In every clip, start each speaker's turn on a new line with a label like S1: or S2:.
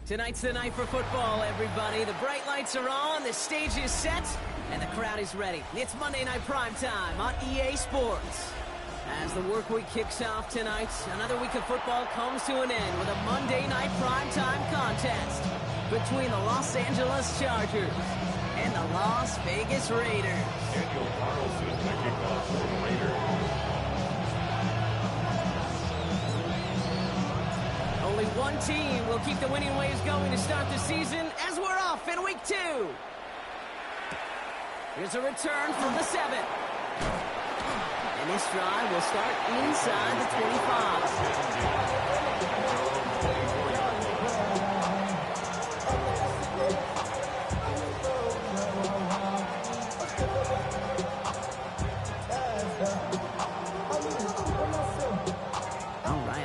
S1: Tonight's the night for football, everybody. The bright lights are on, the stage is set, and the crowd is ready. It's Monday Night Primetime on EA Sports. As the work week kicks off tonight, another week of football comes to an end with a Monday Night Primetime contest between the Los Angeles Chargers and the Las Vegas Raiders.
S2: Daniel Carlson, the kickoff for the Raiders.
S1: Only one team will keep the winning waves going to start the season as we're off in week 2. Here's a return from the 7. And this drive will start inside the 25.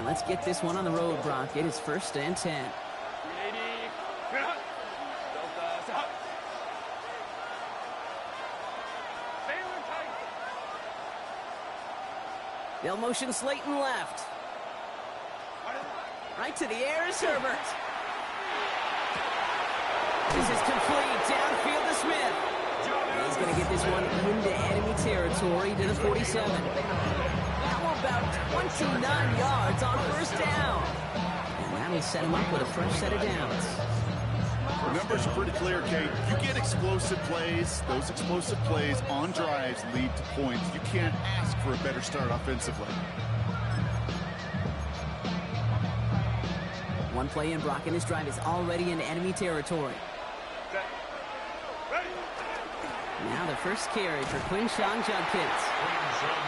S1: Let's get this one on the road, Brock. It is 1st and 10. They'll motion Slayton left. Right to the air is Herbert. This is complete. Downfield to Smith. He's going to get this one into enemy territory to the 47. About 29 yards on 1st down. And that'll set him up with a fresh set of downs.
S3: The numbers are pretty clear, Kate. You get explosive plays. Those explosive plays on drives lead to points. You can't ask for a better start offensively.
S1: One play in, Brock, and his drive is already in enemy territory. Now the first carry for Quinshon Judkins.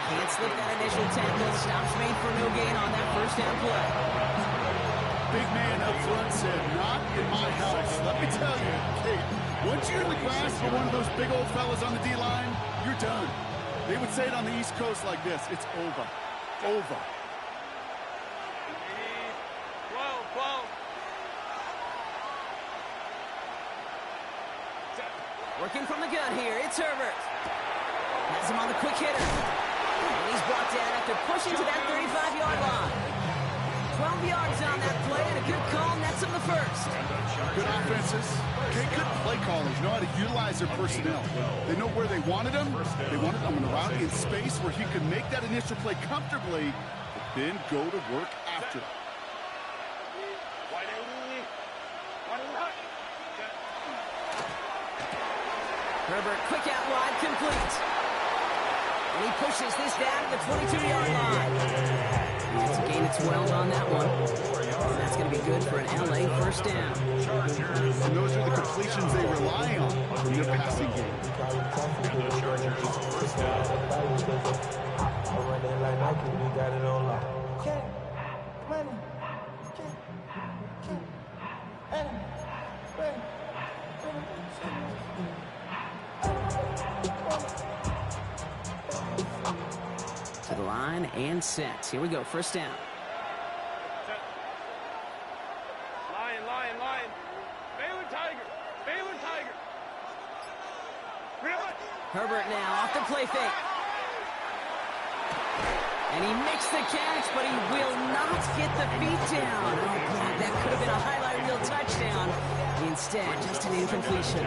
S1: Can't slip that initial tackle. Stops made for no gain on that 1st down play.
S3: Big man up front said, not in my house. Let me tell you, Kate, once you're in the grass for one of those big old fellas on the D-line, you're done. They would say it on the East Coast like this. It's over. Over.
S1: Working from the gun here, it's Herbert. Has him on the quick hitter. And he's brought down after pushing to that 35-yard line. 12 yards on that play, and a good call nets him the 1st.
S3: Good offenses. Good play callers know how to utilize their personnel. They know where they wanted them. They wanted them in a route in space where he could make that initial play comfortably, but then go to work after it.
S1: Herbert, quick out wide, complete. And he pushes this down to the 22-yard line. And it's a gain of 12 on that one. And that's going to be good for an LA 1st down.
S3: And those are the completions they rely on from their passing game.
S2: And the Chargers 1st down.
S1: To the line and set. Here we go, 1st down.
S4: Lion. Baylor Tiger.
S1: Herbert now off the play fake. And he makes the catch, but he will not get the feet down. Oh, God, that could have been a highlight reel touchdown. Instead, just an incompletion.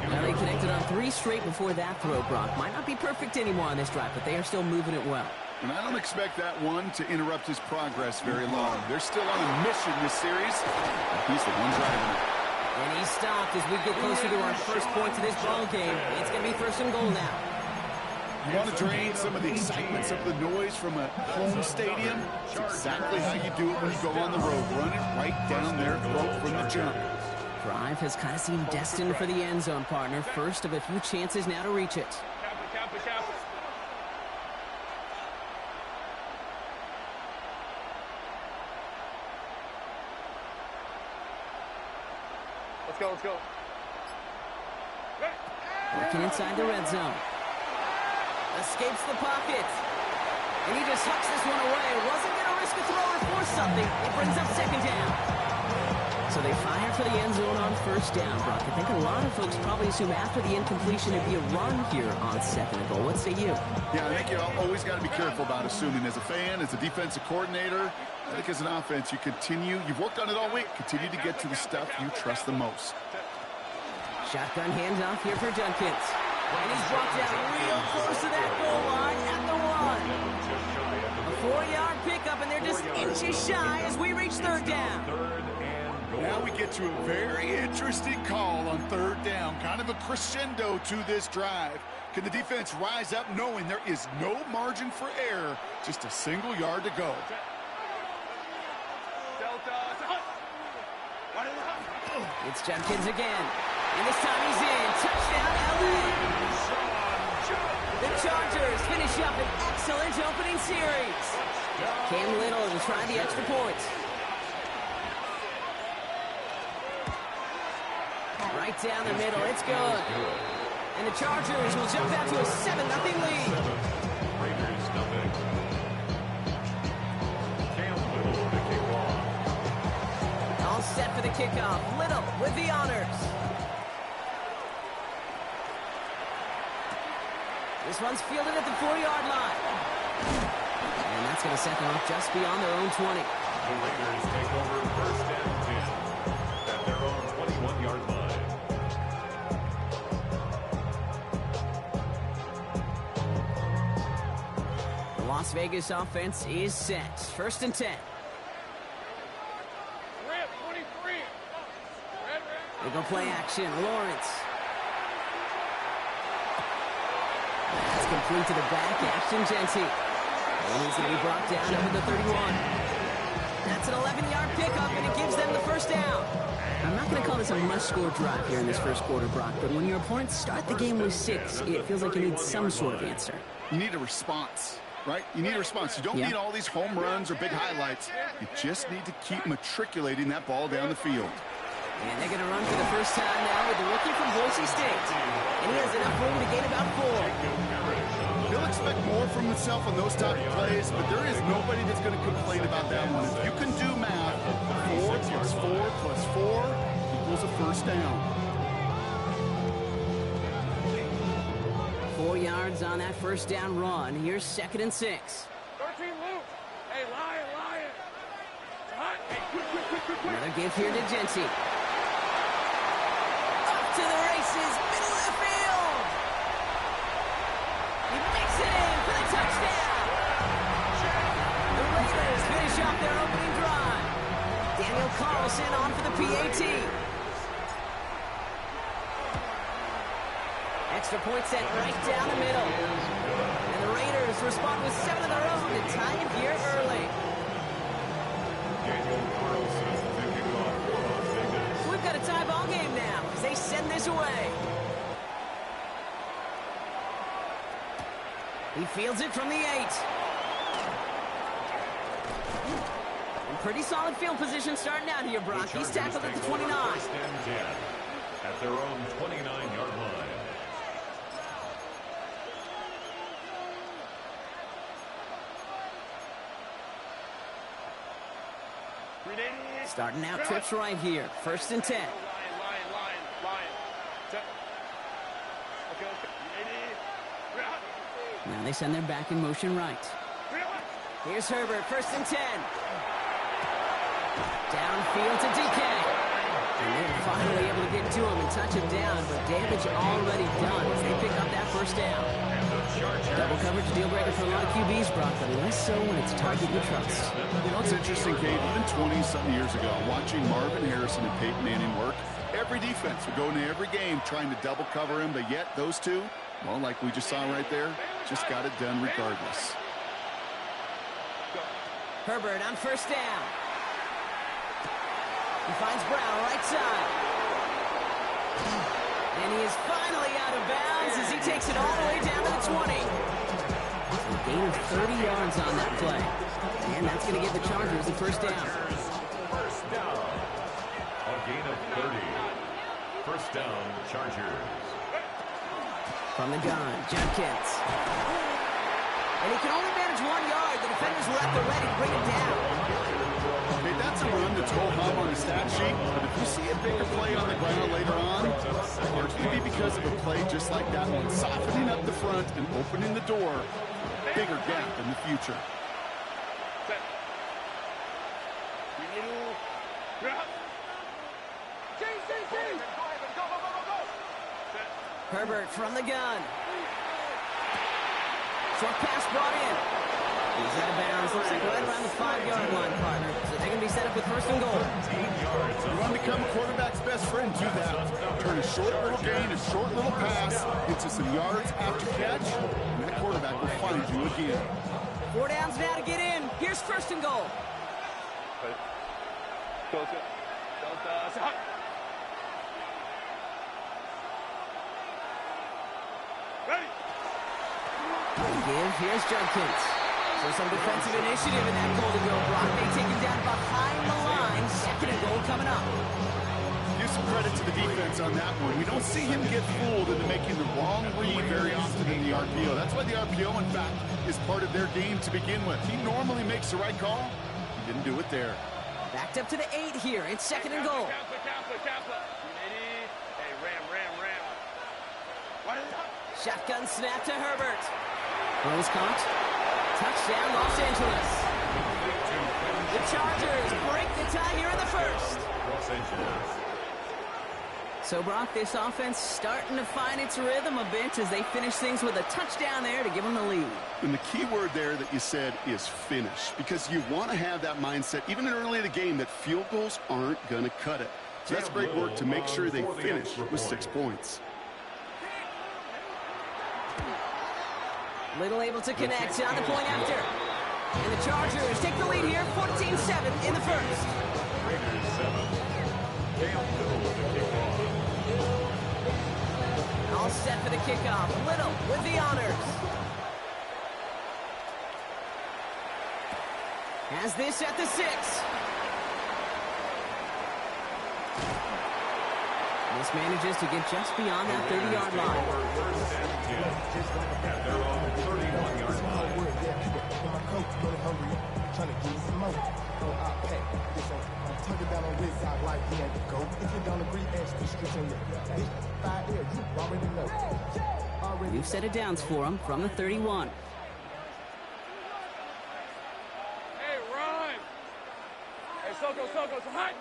S1: Now they connected on 3 straight before that throw, Brock. Might not be perfect anymore on this drive, but they are still moving it well.
S3: And I don't expect that one to interrupt his progress very long. They're still on a mission this series. He's the one driving it.
S1: And he's stopped as we get closer to our first point to this ball game. It's going to be 1st and goal now.
S3: You want to drain some of the excitement, some of the noise from a home stadium? It's exactly how you do it when you go on the road. Run it right down their throat from the jump.
S1: Drive has kind of seemed destined for the end zone, partner. First of a few chances now to reach it.
S4: Kappa. Let's go.
S1: Working inside the red zone. Escapes the pocket. And he just hucks this one away. Wasn't going to risk a throw or force something. It brings up 2nd down. So they fire for the end zone on first down, Brock. I think a lot of folks probably assume after the incompletion it'd be a run here on second and goal. What say you?
S3: Yeah, I think you always got to be careful about assuming. As a fan, as a defensive coordinator, I think as an offense, you've worked on it all week, continue to get to the stuff you trust the most.
S1: Shotgun handoff here for Judkins. And he's brought down real close to that goal line at the 1. A 4-yard pickup, and they're just inches shy as we reach third down.
S3: Now we get to a very interesting call on third down. Kind of a crescendo to this drive. Can the defense rise up knowing there is no margin for error, just a single yard to go?
S1: It's Judkins again. And this time he's in. Touchdown, LA. The Chargers finish up an excellent opening series. Cam Little will try the extra point. Right down the middle. It's good. And the Chargers will jump out to a 7-0 lead.
S2: Raiders nothing. Cam Little with the kickoff.
S1: All set for the kickoff. Little with the honors. This one's fielded at the 4-yard line. And that's going to set them off just beyond their own 20.
S2: The Raiders take over first and 10 at their own 21-yard line.
S1: The Las Vegas offense is set. First and 10.
S4: Red 23. Red.
S1: They go play action. Lawrence. That's complete to the back. Ashton Jeanty. And he's going to be brought down over the 31. That's an 11-yard pickup, and it gives them the first down. I'm not going to call this a must-score drive here in this first quarter, Brock, but when your opponents start the game with 6, it feels like you need some sort of answer.
S3: You need a response, right? You need a response. You don't need all these home runs or big highlights. You just need to keep matriculating that ball down the field.
S1: And they're going to run for the first time now with the rookie from Boise State. And he has enough room to gain about 4.
S3: He'll expect more from himself on those type of plays, but there is nobody that's going to complain about that one. If you can do math, 4 plus 4 plus 4 equals a first down.
S1: 4 yards on that first down run. Here's second and 6.
S4: 13 loose. Hey, Lion. Hot. Hey, quick.
S1: Another give here to Jeanty. Up to the races, middle of the field. He makes it in for the touchdown. The Raiders finish off their opening drive. Daniel Carlson on for the PAT. Extra point set right down the middle. And the Raiders respond with 7 of their own to tie it here early.
S2: Daniel Carlson, the kickoff for Las Vegas.
S1: So we've got a tie ball game now as they send this away. He fields it from the 8. And pretty solid field position starting out here, Brock. He's tackled at the 29.
S2: First and 10 at their own 29-yard line.
S1: Starting out trips right here. First and 10.
S4: Lion. Okay.
S1: Now they send their back in motion right. Here's Herbert. First and 10. Downfield to DK. And they're finally able to get to him and touch him down, but damage already done as they pick up that first down. Double coverage deal breaker for a lot of QBs, Brock, but less so when it's a target you trust.
S3: You know, it's interesting, Kate, even 20-something years ago, watching Marvin Harrison and Peyton Manning work, every defense would go into every game trying to double cover him, but yet those two, well, like we just saw right there, just got it done regardless.
S1: Herbert on first down. He finds Brown right side. And he is finally out of bounds as he takes it all the way down to the 20. A gain of 30 yards on that play. And that's going to give the Chargers the first down.
S2: First down. A gain of 30. First down, Chargers.
S1: From the gun, Judkins. And he can only manage 1 yard. The defenders were at the ready to bring him down.
S3: Hey, that's a run that's ho-hum on the stat sheet, but if you see a bigger play on the ground later on, it's largely be because of a play just like that one, softening up the front and opening the door for a bigger gap in the future.
S1: Herbert from the gun. Short pass brought in. He's out of bounds. Looks like right around the 5-yard line, partner. So they're going to be set up with first and goal.
S3: You want to become a quarterback's best friend, do that. Turn a short little gain, a short little pass into some yards after catch, and that quarterback will find you again.
S1: 4 downs now to get in. Here's first and goal. Here's Judkins. So some defensive initiative in that goal to go. Brock may take him down behind the line. Second and goal coming up.
S3: Give some credit to the defense on that one. We don't see him get fooled into making the wrong read very often in the RPO. That's why the RPO, in fact, is part of their game to begin with. He normally makes the right call. He didn't do it there.
S1: Backed up to the 8 here. It's second and goal. Shotgun snap to Herbert. Throws caught. Touchdown, Los Angeles. The Chargers break the tie here in the first.
S2: Los Angeles.
S1: So, Brock, this offense starting to find its rhythm a bit as they finish things with a touchdown there to give them the lead.
S3: And the key word there that you said is finish, because you want to have that mindset, even early in the game, that field goals aren't going to cut it. So that's great work to make sure they finish with 6 points.
S1: Little able to connect on the point after. And the Chargers take the lead here, 14-7 in the first.
S2: Raiders 7. Cam Little with the kickoff.
S1: All set for the kickoff. Little with the honors. Has this at the 6. This manages to get just beyond that 30-yard line.
S2: First and 10 at their own 31-yard line.
S1: New set of downs for him from the 31.
S4: Hey, run! Hey, Soko, so hot!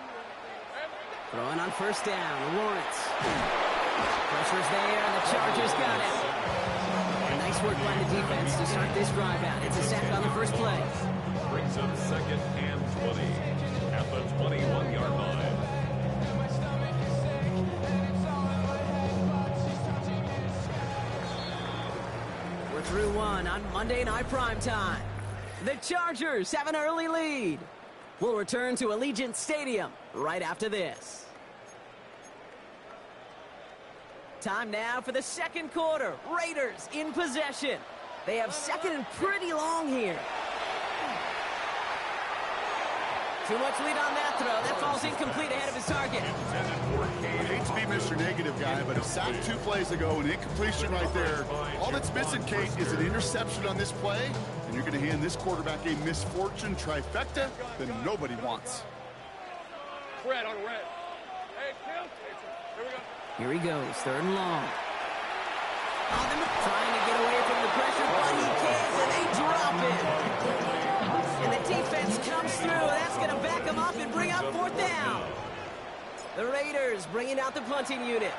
S1: Throwing on first down, Lawrence. Pressure's there, and the Chargers got it. And nice work by the defense to start this drive out. It's a sack on the first play.
S2: Brings up second and 20 at the 21-yard line.
S1: We're through one on Monday Night Primetime. The Chargers have an early lead. We'll return to Allegiant Stadium right after this. Time now for the second quarter. Raiders in possession. They have second and pretty long here. Too much lead on that throw. That falls incomplete ahead of his target.
S3: I hate to be Mr. Negative guy, but a sack 2 plays ago, an incompletion right there. All that's missing, Kate, is an interception on this play, and you're going to hand this quarterback a misfortune trifecta that nobody wants.
S4: Red on red. Hey, Kim. Here we go.
S1: Here he goes, third and long. Trying to get away from the pressure, but he can't, and they drop it. And the defense comes through. That's going to back them up and bring up fourth down. The Raiders bringing out the punting unit.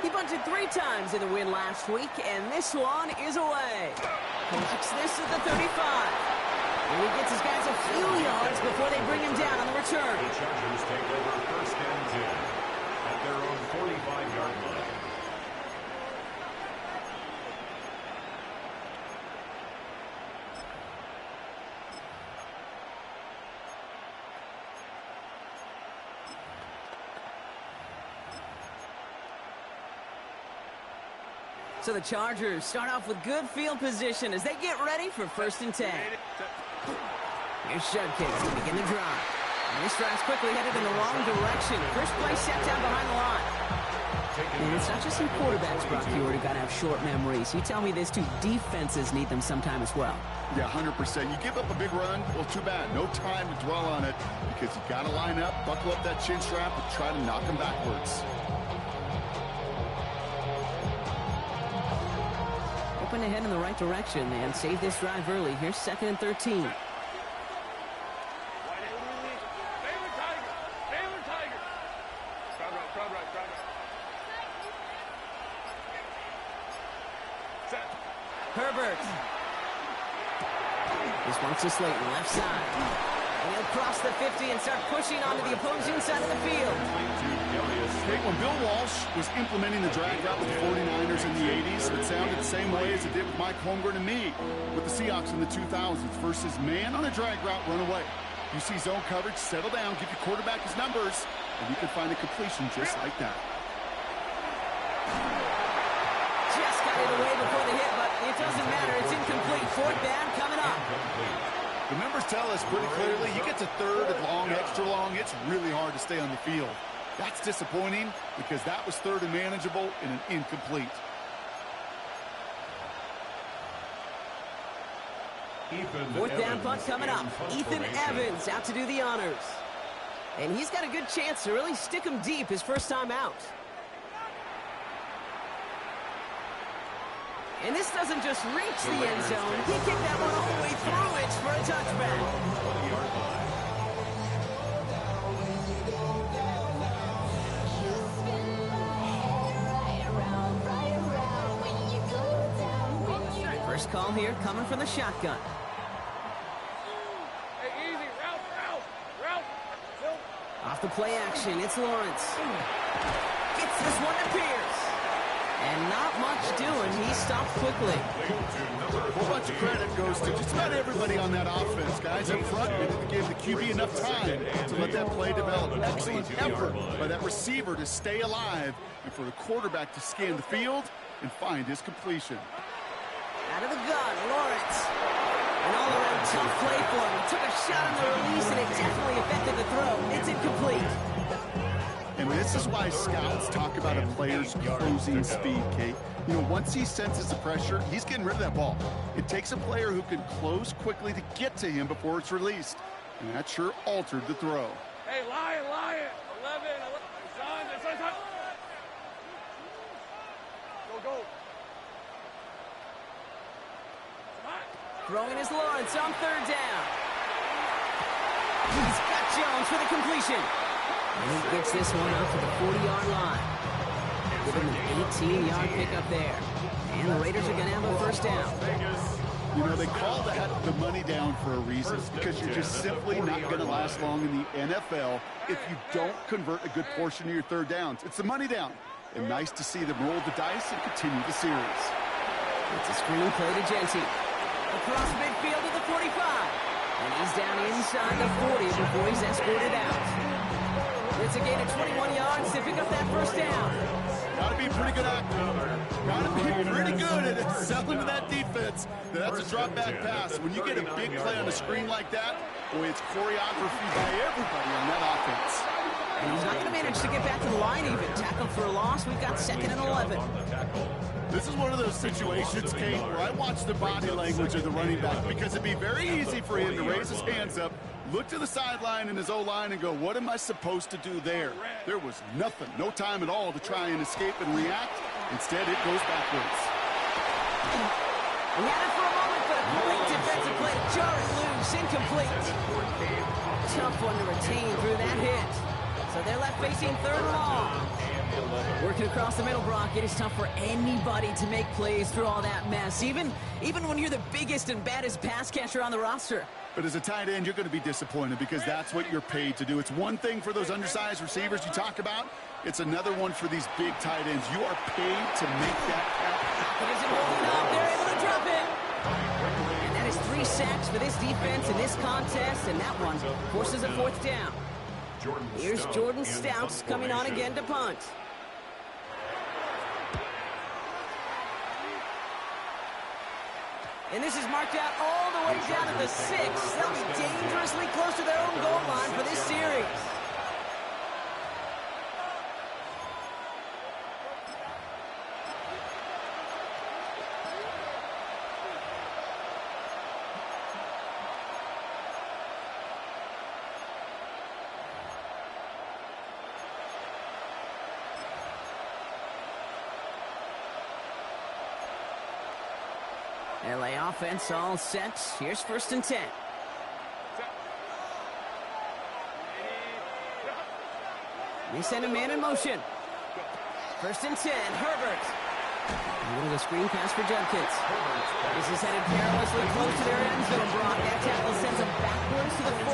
S1: He punted 3 times in the win last week, and this one is away. Collects this at the 35. And he gets his guys a few yards before they bring him down on the return.
S2: The Chargers take over first and 10 at their own 45-yard line.
S1: So the Chargers start off with good field position as they get ready for first and 10. Here's Judkins to begin the drive. And this drive's quickly headed in the wrong direction. First play set down behind the line. And it's not just some quarterbacks, Brock, you already got to have short memories. You tell me this too, defenses need them sometime as well.
S3: Yeah, 100%. You give up a big run, well, too bad. No time to dwell on it because you got to line up, buckle up that chin strap, and try to knock them backwards.
S1: Open ahead in the right direction and save this drive early. Here's 2nd and 13. Herbert. This one's to Slayton, left side. And he'll cross the 50 and start pushing onto the opposing side of the field.
S3: Okay, when Bill Walsh was implementing the drag route with the 49ers in the 80s, it sounded the same way as it did with Mike Holmgren and me with the Seahawks in the 2000s versus man on a drag route, run away. You see zone coverage, settle down, give your quarterback his numbers, and you can find a completion just like that.
S1: Just got it away before the hit, but it doesn't matter. It's incomplete. 4th down coming up.
S3: The numbers tell us pretty clearly, you get to 3rd and long, extra long, it's really hard to stay on the field. That's disappointing because that was 3rd and manageable and an incomplete.
S1: Fourth down punt coming up. Ethan Evans out to do the honors. And he's got a good chance to really stick him deep his first time out. And this doesn't just reach the end zone. He kicked that one all the way through it for a touchback. First call here coming from the shotgun.
S4: Hey, easy. Route.
S1: Off the play action, it's Lawrence. Gets this one to Pierce. And not much doing. He stopped quickly.
S3: A whole bunch of credit goes to just about everybody on that offense. Guys up front gave the QB enough time to let that play develop. Excellent effort by that receiver to stay alive and for the quarterback to scan the field and find his completion.
S1: Out of the gun, Lawrence. An all-around tough play for him. He took a shot on the release, and it definitely affected the throw. It's incomplete.
S3: And this is why scouts talk about a player's closing speed, Kate. You know, once he senses the pressure, he's getting rid of that ball. It takes a player who can close quickly to get to him before it's released. And that sure altered the throw.
S4: Hey, Lion. 11. Son. Go.
S1: Throwing is Lawrence on 3rd down. He's got Jones for the completion. And he gets this one out to the 40-yard line. Give him an 18-yard pickup there. And the Raiders are going to have a first down.
S3: You know, they call that the money down for a reason because you're just simply not going to last long in the NFL if you don't convert a good portion of your 3rd downs. It's the money down. And nice to see them roll the dice and continue the series.
S1: It's a screen play to Genty. Across midfield to the 45. And he's down inside the 40 before he's escorted out. It's a gain of 21 yards to pick up that first down.
S3: Got to be a pretty good actor. Got to be pretty good at selling to that defense. That's a drop back pass. When you get a big play on a screen like that, boy, it's choreography by everybody on that offense.
S1: And he's not going to manage to get back to the line even. Tackled for a loss. We've got 2nd and 11.
S3: This is one of those situations, Kate, where I watch the body language of the running back because it'd be very easy for him to raise his hands up, look to the sideline in his O-line and go, what am I supposed to do there? There was nothing, no time at all to try and escape and react. Instead, it goes backwards.
S1: He had it for a moment, but a great defensive play to jar it loose. Incomplete. Tough one to retain through that hit. So they're left facing 3rd and long. Working across the middle, Brock, it is tough for anybody to make plays through all that mess, even when you're the biggest and baddest pass catcher on the roster.
S3: But as a tight end, you're going to be disappointed because that's what you're paid to do. It's one thing for those undersized receivers you talk about. It's another one for these big tight ends. You are paid to make that happen.
S1: It isn't holding up. They're able to drop it. And that is 3 sacks for this defense in this contest, and that one forces a 4th down. Here's Jordan Stouts coming on again to punt. And this is marked out all the way down to the 6. They'll be dangerously close to their own goal line for this series. offense all set. Here's 1st and 10. They send a man in motion. 1st and 10, Herbert. A little screen pass for Judkins. This is headed perilously close to their end zone, Brock. That tackle sends him backwards to the 4.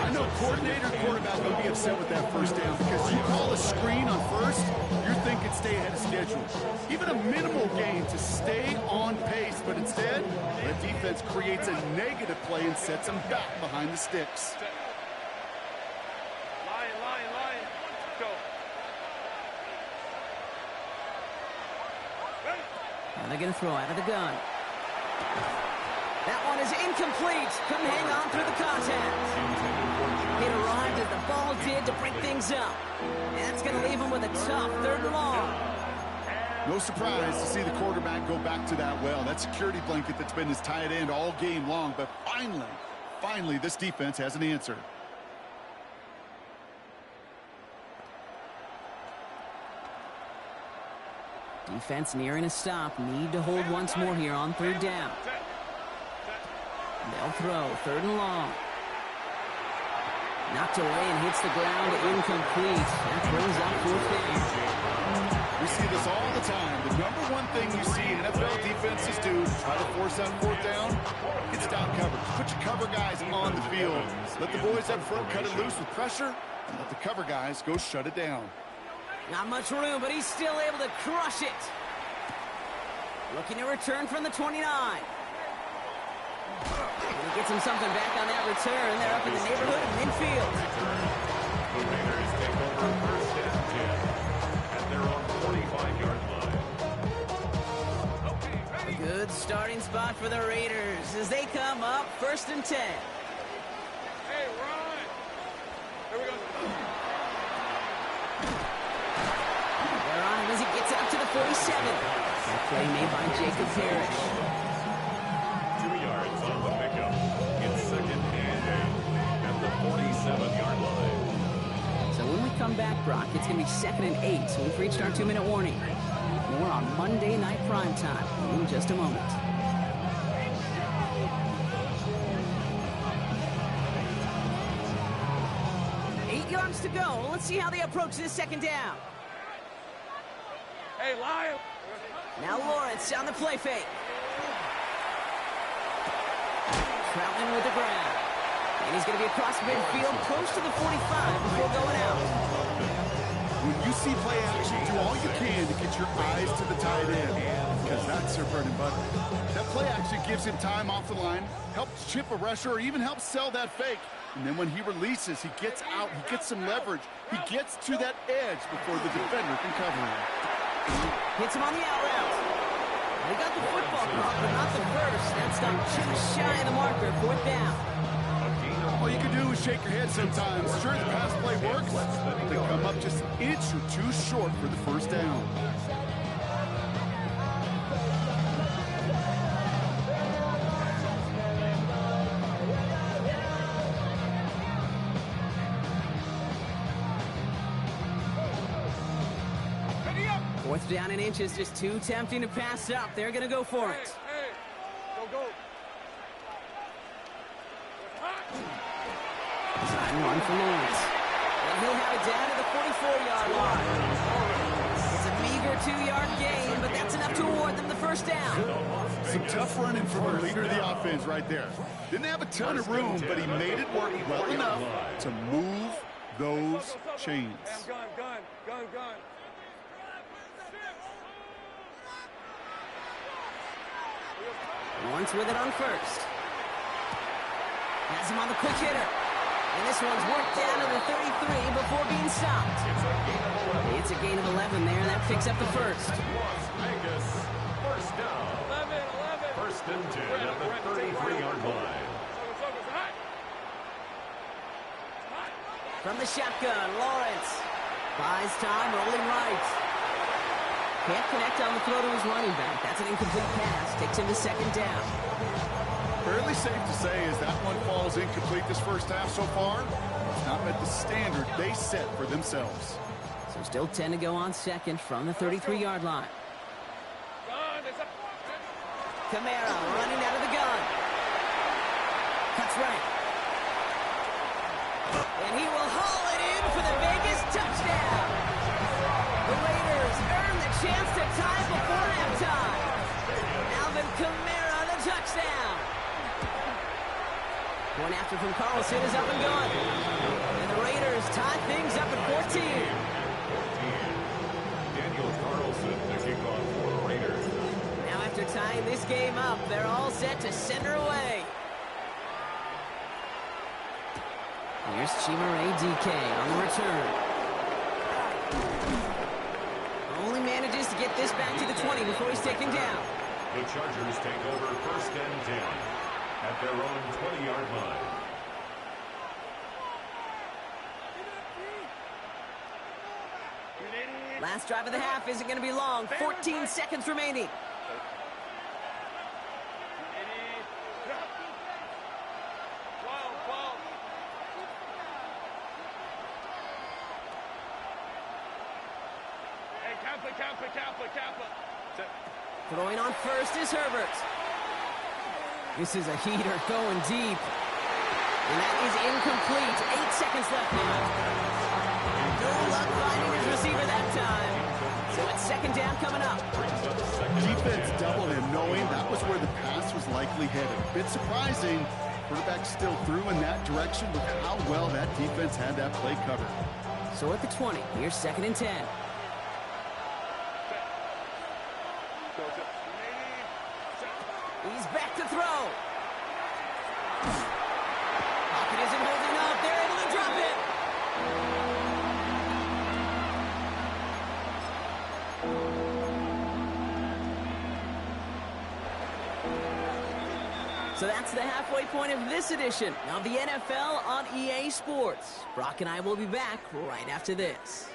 S3: I know coordinator and quarterback will be upset with that first down because you call a screen on first, you're thinking stay ahead of schedule. Even a minimal gain to stay on pace, but instead, the defense creates a negative play and sets them back behind the sticks.
S4: Lion. Go.
S1: Now they're going to throw out of the gun. That one is incomplete. Couldn't hang on through the contact. It arrived as the ball did to break things up. And that's going to leave him with a tough 3rd and long.
S3: No surprise to see the quarterback go back to that well. That security blanket that's been his tight end all game long. But finally, this defense has an answer.
S1: Defense nearing a stop. Need to hold once more here on 3rd down. They'll throw 3rd and long. Knocked away and hits the ground, incomplete. That brings up 4th down.
S3: We see this all the time. The number one thing you see NFL defenses do to try to force that 4th down, it's down coverage. Put your cover guys on the field. Let the boys up front cut it loose with pressure, and let the cover guys go shut it down.
S1: Not much room, but he's still able to crush it. Looking to return from the 29. And he gets him something back on that return. They're up in the neighborhood of midfield.
S2: The Raiders take over 1st and 10 at their own 45-yard line.
S1: A good starting spot for the Raiders as they come up 1st and 10.
S4: Hey, run. Here we go.
S1: They're on him as he gets out to the 47. A play made by Jacob Parrish.
S2: 2 yards on the pickup. It's 2nd and 8 at the 47-yard line.
S1: So when we come back, Brock, it's going to be 2nd and 8. So we've reached our 2-minute warning. More on Monday Night Primetime in just a moment. Yards to go. Let's see how they approach this 2nd down.
S4: Hey, Lion.
S1: Now Lawrence on the play fake. Troutman with the ground. And he's going to be across midfield, close to the 45 before going out.
S3: When you see play action, do all you can to get your eyes to the tight end, because that's their bread and butter. That play action gives him time off the line, helps chip a rusher, or even helps sell that fake. And then when he releases, he gets out, he gets some leverage. He gets to that edge before the defender can cover him.
S1: Hits him on the out route. They got the football caught, but not the first. That stopped just shy of the marker. 4th down.
S3: All you can do is shake your head sometimes. Sure, the pass play works. They come up just an inch or two short for the 1st down.
S1: Fourth down in inches, just too tempting to pass up. They're going to go for it.
S4: Hey, go.
S1: Side one for Lawrence. And he'll have it down to the 44-yard line. It's a meager 2-yard gain, but that's enough to award them the 1st down.
S3: Some tough running from the leader of the offense right there. Didn't have a ton of room, but he made it work well enough to move those chains.
S4: Gun.
S1: Lawrence with it on 1st. Has him on the quick hitter. And this one's worked down to the 33 before being stopped. It's a gain of 11 there, and that picks up the 1st.
S2: Las Vegas, 1st down.
S4: 11.
S2: 1st and 10 at the 33-yard line.
S1: From the shotgun, Lawrence buys time, rolling right. Can't connect on the throw to his running back. That's an incomplete pass. Takes him to 2nd down.
S3: Fairly safe to say as that one falls incomplete this 1st half so far, it's not met the standard they set for themselves.
S1: So still 10 to go on 2nd from the 33-yard line. Kamara running out of the gun. Cuts right. And he will haul it in for the Vegas touchdown. The Raiders earn the chance to tie before halftime. Alvin Kamara, the touchdown. One after from Carlson is up and good. And the Raiders tie things up at 14.
S2: Daniel Carlson to kick off for the Raiders.
S1: Now after tying this game up, they're all set to send her away. Here's Chimere DK on the return. Only manages to get this back to the 20 before he's taken down.
S2: The Chargers take over 1st and 10 at their own 20-yard line.
S1: Last drive of the half isn't going to be long. 14 seconds remaining. Throwing on first is Herbert. This is a heater going deep. And that is incomplete. 8 seconds left now. No luck finding his receiver that time. So it's 2nd down coming up.
S3: Defense doubled him, knowing that was where the pass was likely headed. Bit surprising. Quarterback still threw in that direction with how well that defense had that play covered.
S1: So at the 20, here's 2nd and 10. He's back to throw. Pocket isn't holding up. They're able to drop it. So that's the halfway point of this edition of the NFL on EA Sports. Brock and I will be back right after this.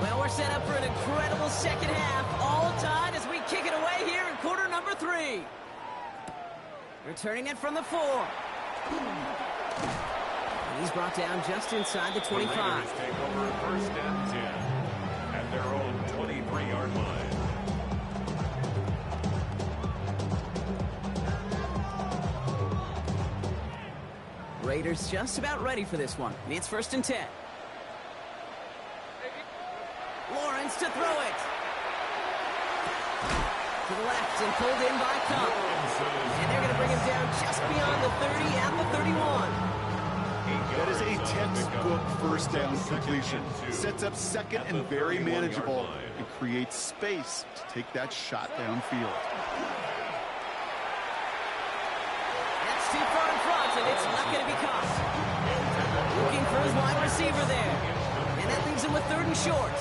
S1: Well, we're set up for an incredible second half, all tied as we kick it away here in quarter number 3. Returning it from the 4. And he's brought down just inside the 25.
S2: The Raiders take over 1st and 10 at their own 23-yard line.
S1: Raiders just about ready for this one. It's 1st and 10. Lawrence to throw it. To the left and pulled in by Cup. And they're going to bring him down just beyond the 30 at the 31.
S3: That is a textbook 1st down completion. Sets up 2nd and very manageable and creates space to take that shot downfield.
S1: That's too far in front, and it's not going to be caught. Looking for his wide receiver there. And that leaves him with 3rd and short.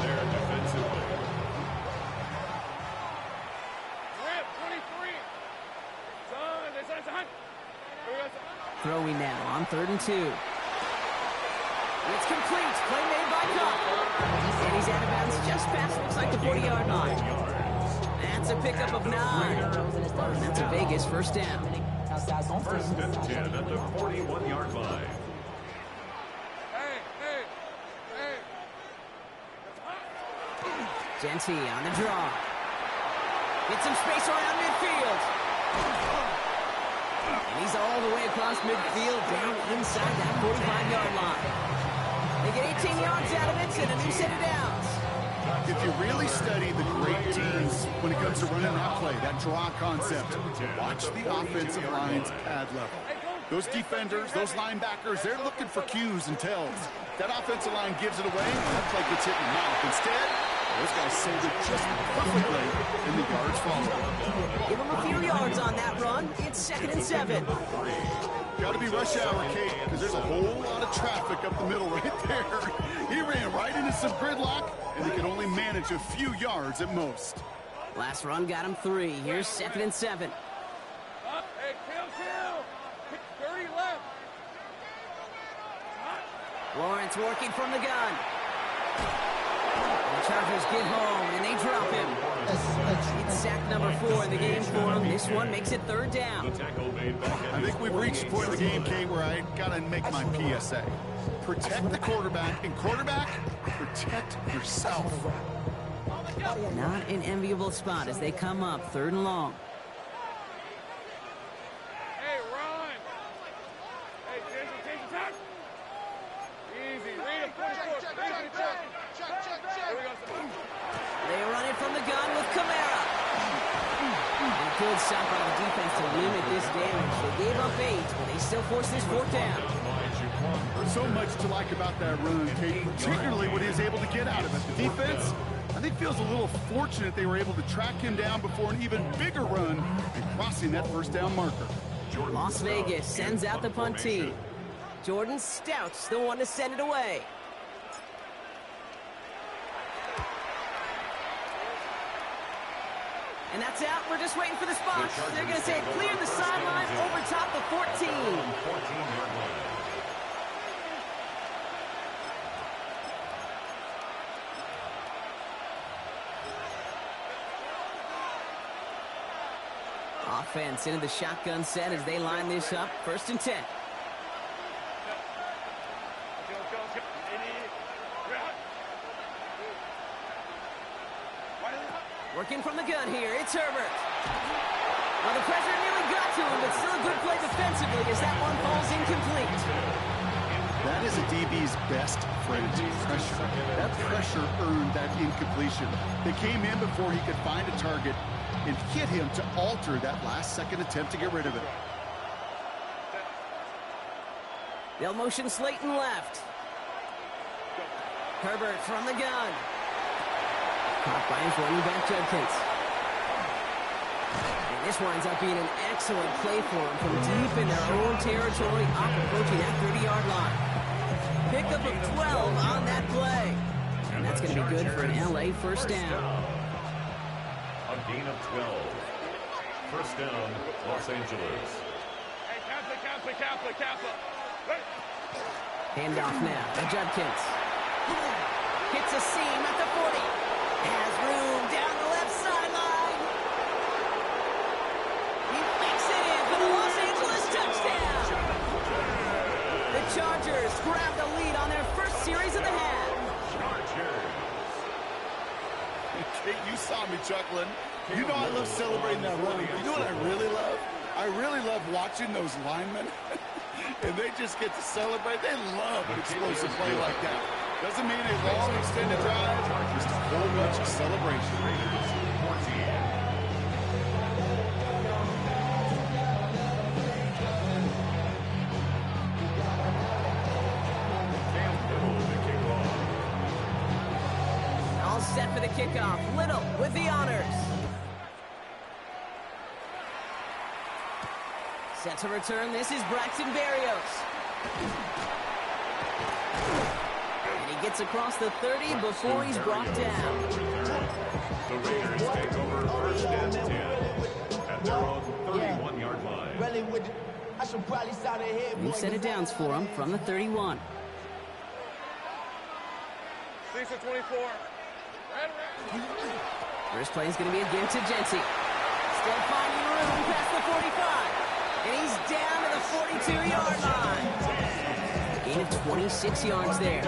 S2: There defensively.
S1: Throwing now on 3rd and 2. It's complete. Play made by Cup. And he's out of bounds just past, looks like the 40-yard line. That's a pickup of 9. And that's a Vegas 1st down.
S2: 1st and 10 at the 41-yard line.
S1: Genty on the draw. Get some space around midfield. And he's all the way across midfield, down inside that 45-yard line. They get 18 yards out of it and a new set of downs.
S3: If you really study the great teams when it comes to running that play, that draw concept, watch the offensive line's pad level. Those defenders, those linebackers, they're looking for cues and tells. That offensive line gives it away, that play gets hit in the mouth. Instead, those guys saved it just perfectly, and the yards follow.
S1: Give him a few yards on that run. It's 2nd and 7.
S3: Got to be rush hour, Kate, because there's a whole lot of traffic up the middle right there. He ran right into some gridlock, and he could only manage a few yards at most.
S1: Last run got him 3. Here's 2nd and 7.
S4: Hey, kill. 30 left.
S1: Lawrence working from the gun. The Chargers get home, and they drop him. It's sack number 4 in the game for him. This one makes it 3rd down.
S3: I think we've reached the point of the game, Kate, where I got to make my PSA. Protect the quarterback, and quarterback, protect yourself.
S1: Not an enviable spot as they come up 3rd and long.
S4: Hey, run. Hey, Jason, touch. Easy. Read it. Here we go.
S1: They run it from the gun with Kamara. A good stop by the defense to limit this damage. They gave up 8, but they still force this 4th down.
S3: So much to like about that run, Kate, particularly what he was able to get out of it. The defense, I think, feels a little fortunate they were able to track him down before an even bigger run and crossing that 1st down marker.
S1: Las Vegas sends out the punt team. Jordan Stout's the one to send it away. And that's out. We're just waiting for the spot. They're going to say clear the sideline over top the 14. Offense into the shotgun set as they line this up. 1st and 10. Working from the gun here, it's Herbert. Well, the pressure nearly got to him, but still a good play defensively as that one falls incomplete.
S3: That is a DB's best friend, pressure. That pressure earned that incompletion. They came in before he could find a target and hit him to alter that last-second attempt to get rid of it.
S1: They'll motion Slayton left. Herbert from the gun. Caught by his running back, Judkins. And this winds up being an excellent play for him from deep in their own territory, up approaching that 30-yard line. Pickup of 12 on that play. And that's going to be good for an LA 1st down.
S2: A gain of 12. 1st down, Los Angeles.
S4: Hey, Kappa.
S1: Handoff now to Judkins. Hits a seam at the 40. Has room down the left sideline. He makes it in for the Los Angeles touchdown. The Chargers grab the lead on their 1st series of the half.
S3: Kate, you saw me chuckling. You know I love celebrating that run. You know what I really love? I really love watching those linemen. And they just get to celebrate. They love an explosive play like that. Doesn't mean a long extended drive, just a whole bunch of celebration.
S1: All set for the kickoff. Little with the honors. Set to return. This is Braxton Berrios. Gets across the 30 before he's brought down.
S2: The Raiders take over 1st and 10 at their own 31-yard line.
S1: New set of downs for him from the 31.
S4: 6 to 24.
S1: First play is going to be again to Jency. Still finding room past the 45. And he's down to the 42-yard line. Gain of 26 yards there.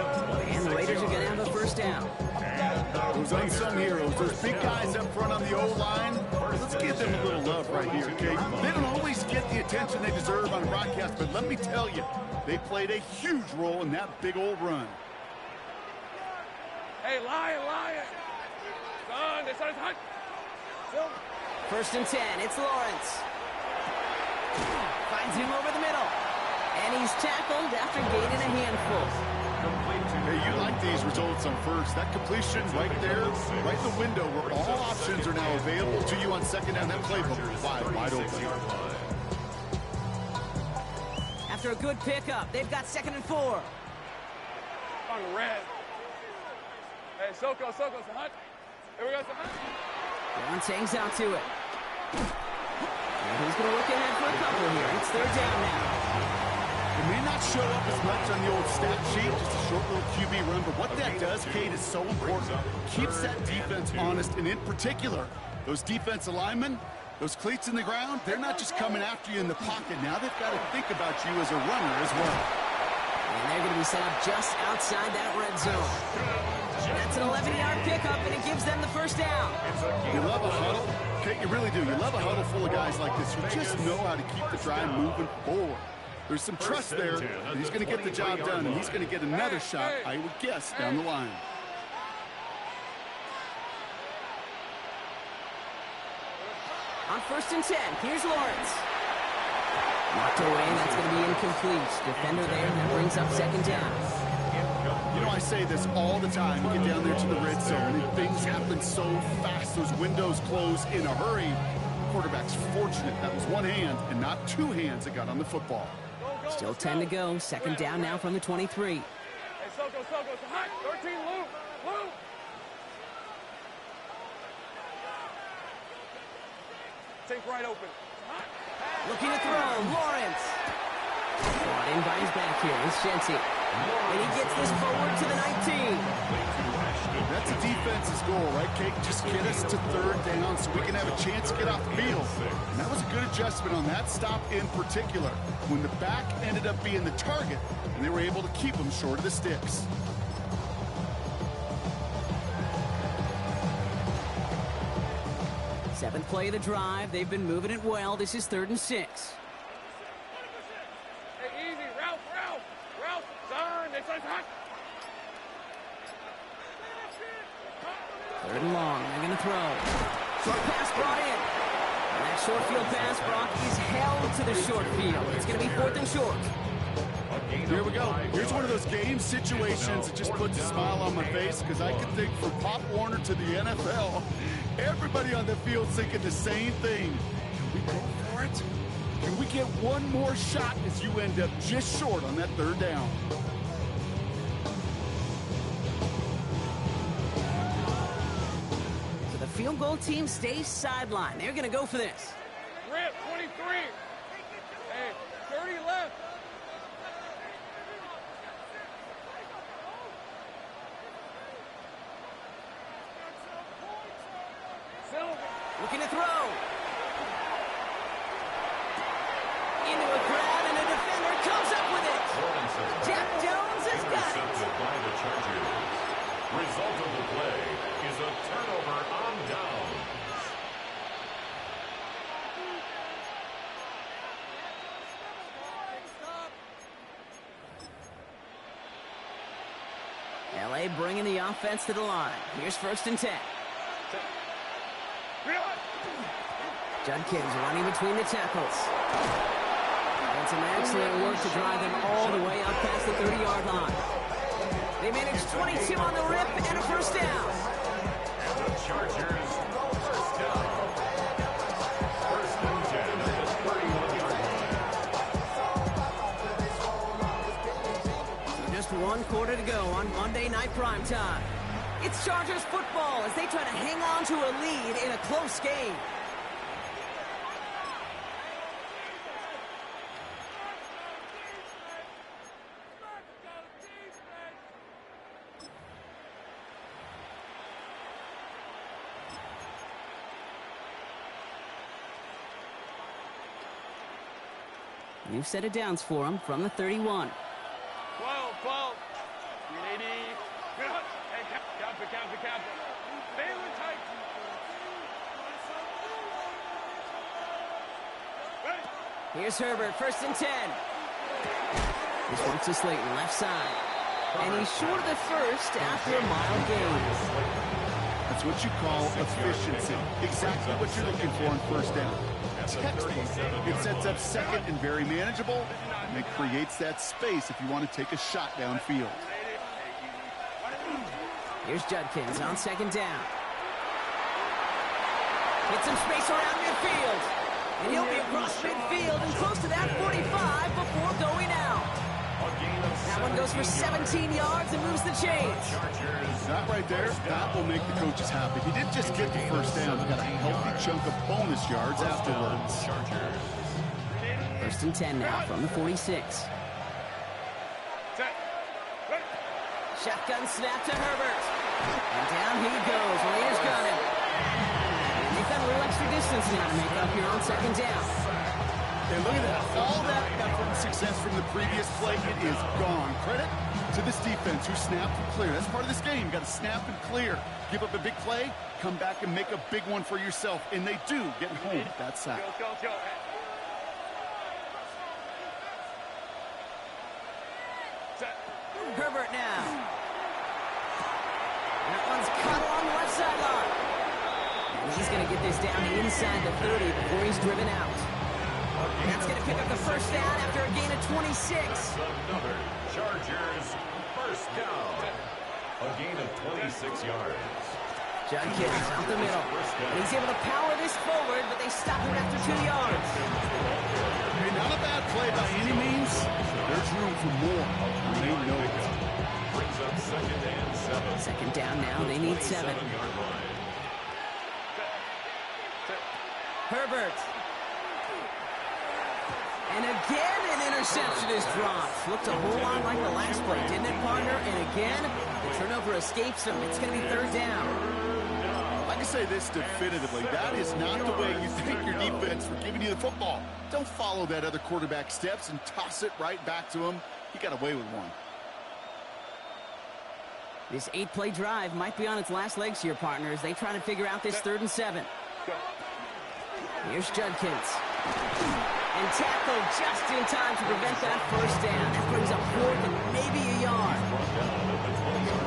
S1: And the Raiders are going to have a 1st down.
S3: Those unsung heroes, those big guys up front on the O-line, let's give them a little love right here, okay? They don't always get the attention they deserve on a broadcast, but let me tell you, they played a huge role in that big old run.
S4: Hey, Lion. Son, they started hunt.
S1: 1st and 10, it's Lawrence. Finds him over the middle. And he's tackled after gaining a handful.
S3: Hey, you like these results on first. That completion right there, right in the window where all options are now available to you on 2nd down. That playbook is wide open.
S1: After a good pickup, they've got 2nd and 4.
S4: On red. Hey, Soko, Hunt. Here we go, Hunt.
S1: Lawrence hangs out to it. And he's going to look ahead for a couple here. It's 3rd down now.
S3: And may not show up as much on the old stat sheet, just a short little QB run, but what that does, Kate, is so important. Keeps that defense honest, and in particular, those defensive linemen, those cleats in the ground, they're not just coming after you in the pocket. Now they've got to think about you as a runner as well.
S1: And they're going to be set up just outside that red zone. That's an 11-yard pickup, and it gives them the first down.
S3: You love a huddle. Kate, you really do. You love a huddle full of guys like this who just know how to keep the drive moving forward. There's some trust there, and he's going to get the job done, and he's going to get another shot, I would guess, down the line.
S1: On 1st and 10, here's Lawrence. Knocked away, that's going to be incomplete. Defender there, that brings up 2nd down.
S3: You know, I say this all the time. You get down there to the red zone, and things happen so fast. Those windows close in a hurry. Quarterback's fortunate that was one hand and not two hands that got on the football.
S1: Still 10 to go. 2nd down now from the 23.
S4: Hey, Soko, hot. 13, Luke. Take right open.
S1: Looking to throw, Lawrence. Brought in by his back here, it's Shenty. And he gets this forward to the 19.
S3: That's a defense's goal, right, Kate? Just get us to 3rd down so we can have a chance to get off the field. And that was a good adjustment on that stop in particular, when the back ended up being the target, and they were able to keep him short of the sticks.
S1: Seventh play of the drive. They've been moving it well. This is 3rd and 6.
S4: Hey, easy. Ralph. Turn. They say hot.
S1: 3rd and long. They're going to throw. Short pass brought in. And that short field pass, Brock, is held to the short field. It's going to be 4th and short.
S3: Here we go. Here's one of those game situations that just puts a smile on my face, because I can think from Pop Warner to the NFL, everybody on the field thinking the same thing. Can we go for it? Can we get one more shot as you end up just short on that 3rd down?
S1: So the field goal team stays sidelined. They're going to go for this.
S4: Rip, 23. Hey, 30 left.
S1: Looking to throw. Into a crowd, and a defender comes up with it. Jeff Jones has got it.
S2: By the Chargers. Result of the play is a turnover on downs.
S1: LA bringing the offense to the line. Here's 1st and 10. Judkins running between the tackles. And some excellent work to drive them all the way up past the 30-yard line. They managed 22 on the rip and a 1st down.
S2: And the Chargers, 1st down. 1st and 10 at the 31-yard line.
S1: So just 1 quarter to go on Monday Night Primetime. It's Chargers football as they try to hang on to a lead in a close game. New set of downs for him from the 31.
S4: 12. 380. Hey, count it. Baylor tight.
S1: Here's Herbert, 1st and 10. This one's to Slayton, left side. And he's short of the 1st after a mile gain.
S3: That's what you call efficiency. Exactly what you're looking for on 1st down. Textbook. It sets up 2nd and very manageable, and it creates that space if you want to take a shot downfield.
S1: Here's Judkins on 2nd down. Get some space around midfield. And he'll be across midfield and close to that 45 before going out. That one goes for 17 yards and moves the chains.
S3: That right there, that will make the coaches happy. He didn't just get the 1st down. He got a healthy chunk of bonus yards afterwards.
S1: 1st and 10 now from the 46. Shotgun snap to Herbert. And down he goes. Raiders got him. And they've got a little extra distance now to make up here on second down.
S3: And look at that. All that effort and success from the previous play, it is gone. Credit to this defense who snapped and cleared. That's part of this game. You got to snap and clear. Give up a big play, come back and make a big one for yourself. And they do get home with that sack.
S4: Go.
S1: Herbert now. That one's caught along the left sideline. And he's going to get this down inside the 30 before he's driven out. And that's going to pick up the first down after a gain of 26.
S2: Another Chargers first down. A gain of 26 yards.
S1: Judkins out the middle. And he's able to power this forward, but they stop him after 2 yards.
S3: Hey, not a bad play by any means. There's room for more. They know it.
S2: Brings up second and 7.
S1: Second down now. They need 7.
S2: 7-yard line.
S1: Herbert. And again, an interception is dropped. Looked a whole lot like the last play, didn't it, partner? And again, the turnover escapes him. It's going to be third down.
S3: I can say this definitively. That is not the way you thank your defense for giving you the football. Don't follow that other quarterback steps and toss it right back to him. He got away with one.
S1: This 8-play drive might be on its last legs here, partners. They try to figure out this 3rd and 7. Here's Judkins. And tackled just in time to prevent that first down. That brings up 4th and maybe a yard.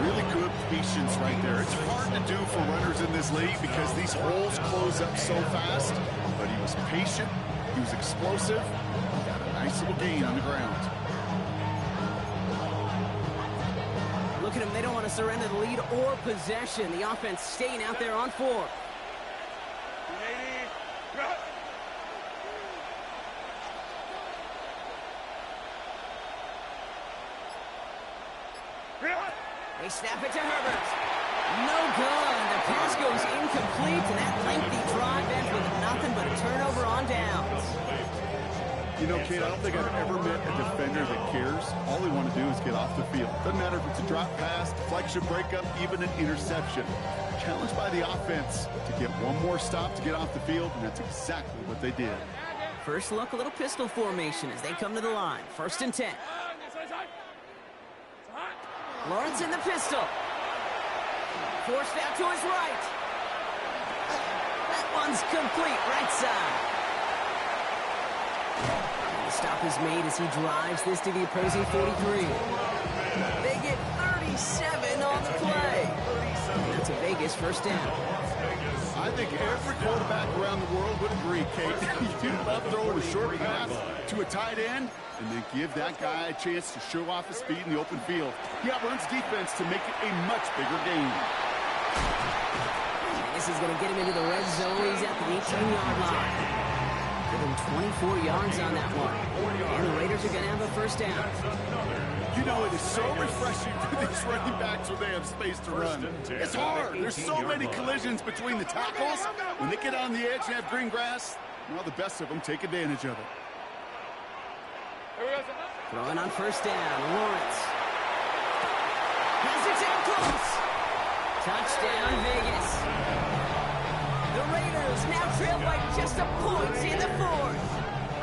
S3: Really good patience right there. It's hard to do for runners in this league because these holes close up so fast. But he was patient. He was explosive. He got a nice little gain on the ground.
S1: Look at them. They don't want to surrender the lead or possession. The offense staying out there on 4. They snap it to Herbert. No good. The pass goes incomplete, and that lengthy drive ends with nothing but a turnover on downs.
S3: You know, Kate, I don't think I've ever met a defender that cares. All they want to do is get off the field. Doesn't matter if it's a drop pass, deflection, breakup, even an interception. Challenged by the offense to get one more stop to get off the field, and that's exactly what they did.
S1: First look, a little pistol formation as they come to the line. 1st and 10. Lawrence in the pistol. Forced out to his right. That one's complete, right side. And the stop is made as he drives this to the opposing 43. They get 37 on the play. And that's a Vegas first down.
S3: I think every quarterback around the world would agree, Kate. You love throwing a short pass to a tight end and then give that guy a chance to show off his speed in the open field. He outruns defense to make it a much bigger game.
S1: And this is going to get him into the red zone. He's at the 18-yard line. Give him 24 yards on that one. And the Raiders are going to have a first down.
S3: You know, it is so refreshing for these running backs when they have space to run. It's hard. There's so many collisions between the tackles. When they get on the edge and have green grass, well, the best of them take advantage of it.
S1: Throwing on first down, Lawrence. Has it in close. Touchdown, Vegas. The Raiders now trail by just a point in the 4th.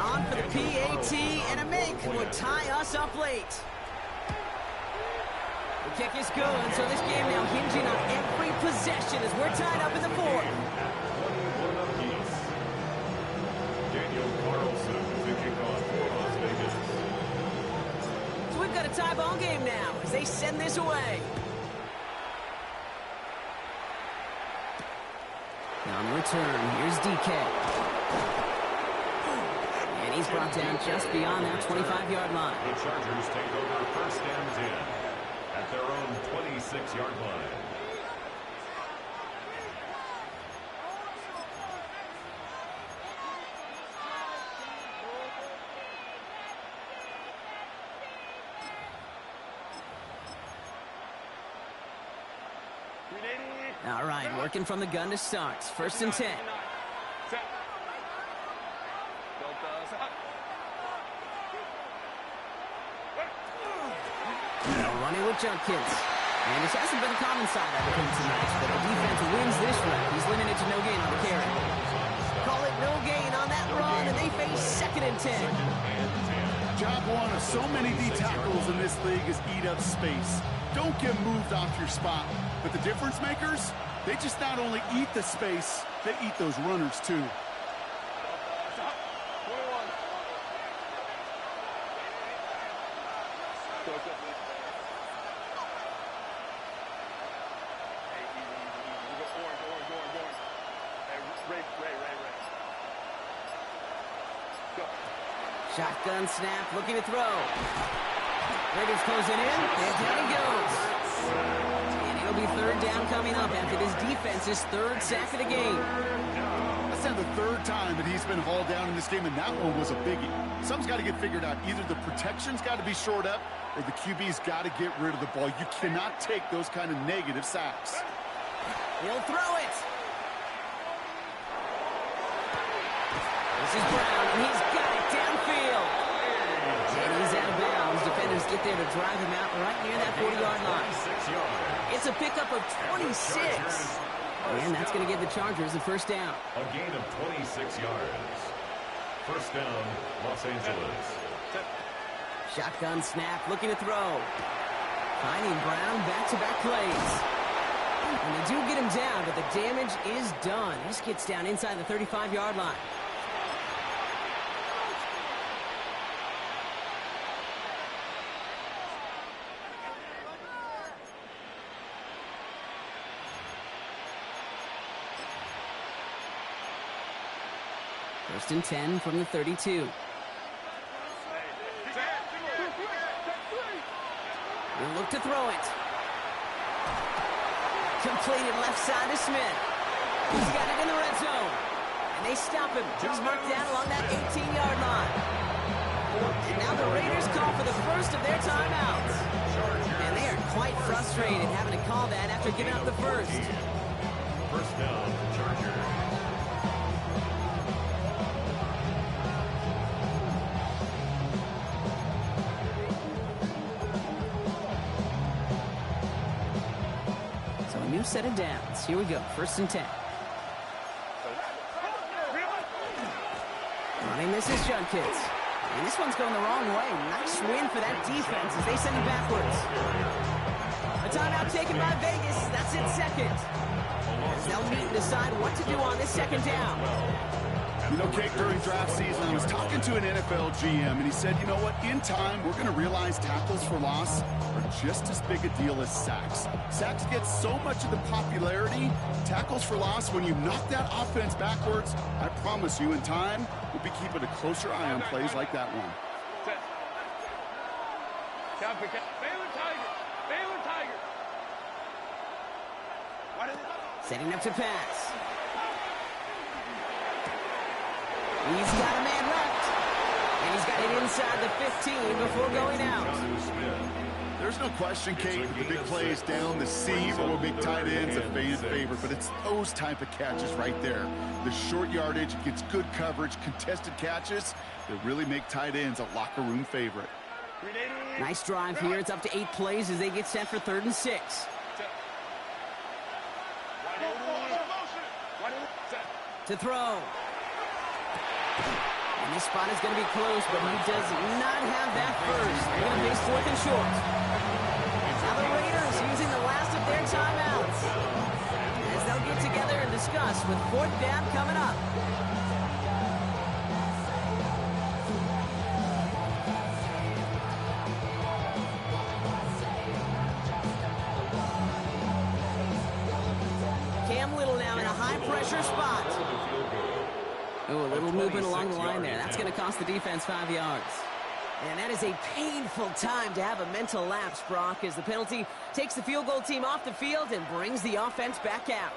S1: On for the PAT, and a make would tie us up late. The kick is good, so this game now hinging on every possession as we're tied up in the 4th.
S2: Daniel Carlson to kick off for Las Vegas.
S1: So we've got a tie ball game now as they send this away. On return, here's DK. And he's brought down just beyond that 25-yard line.
S2: The Chargers take over first and 10 at their own 26-yard line.
S1: All right, working from the gun to start. 1st and 10. Now running with Judkins. And this hasn't been a common side of him tonight, but the defense wins this rep. He's limited to no gain on the carry. Call it no gain on that run, and they face 2nd and 10.
S3: Job one of so many D tackles in this league is eat up space. Don't get moved off your spot. But the difference makers, they just not only eat the space, they eat those runners too.
S4: Stop. 21. Go. Hey, easy. We go orange. Hey, Ray. Go.
S1: Shotgun snap, looking to throw. Raiders closing in, and down he goes. And it'll be 3rd down coming up after this defense's 3rd sack of the game.
S3: That's now the 3rd time that he's been hauled down in this game, and that one was a biggie. Something's got to get figured out. Either the protection's got to be shored up, or the QB's got to get rid of the ball. You cannot take those kind of negative sacks.
S1: He'll throw it. This is Brown, and he's got it downfield. And he's out of bounds. Defenders get there to drive him out right near that 40-yard line. It's a pickup of 26. And that's going to give the Chargers a 1st down.
S2: A gain of 26 yards. 1st down, Los Angeles.
S1: Shotgun snap, looking to throw. Finding Brown, back-to-back plays. And they do get him down, but the damage is done. This gets down inside the 35-yard line. First and 10 from the 32. We'll look to throw it. Completed left side to Smith. He's got it in the red zone. And they stop him. He's marked down along that 18-yard line. And now the Raiders call for the first of their timeouts. And they are quite frustrated having to call that after giving up the first.
S2: 1st down, Chargers.
S1: New set of downs. Here we go. 1st and 10. Running this is Judkins. And this one's going the wrong way. Nice win for that defense as they send him backwards. A timeout taken by Vegas. That's its 2nd. As they'll meet and decide what to do on this 2nd down.
S3: You know, Kate, during draft season, I was talking to an NFL GM, and he said, you know what, in time, we're going to realize tackles for loss are just as big a deal as sacks. Sacks get so much of the popularity. Tackles for loss, when you knock that offense backwards, I promise you, in time, we'll be keeping a closer eye on plays like that one.
S4: Baylor Tiger.
S1: Setting up to pass. He's got a man left. And he's got it inside the 15 before going out.
S3: There's no question, Kate, with the big plays down the seam or big tight ends, a fan favorite, but it's those type of catches right there. The short yardage gets good coverage, contested catches that really make tight ends a locker room favorite.
S1: Nice drive here. It's up to 8 plays as they get set for 3rd and 6. To throw. And this spot is going to be close, but he does not have that first. They're going to face 4th and short. Now the Raiders using the last of their timeouts as they'll get together and discuss with 4th down coming up. Cam Little now in a high-pressure spot. Oh, a little movement along the line there. That's going to cost the defense 5 yards. And that is a painful time to have a mental lapse, Brock, as the penalty takes the field goal team off the field and brings the offense back out.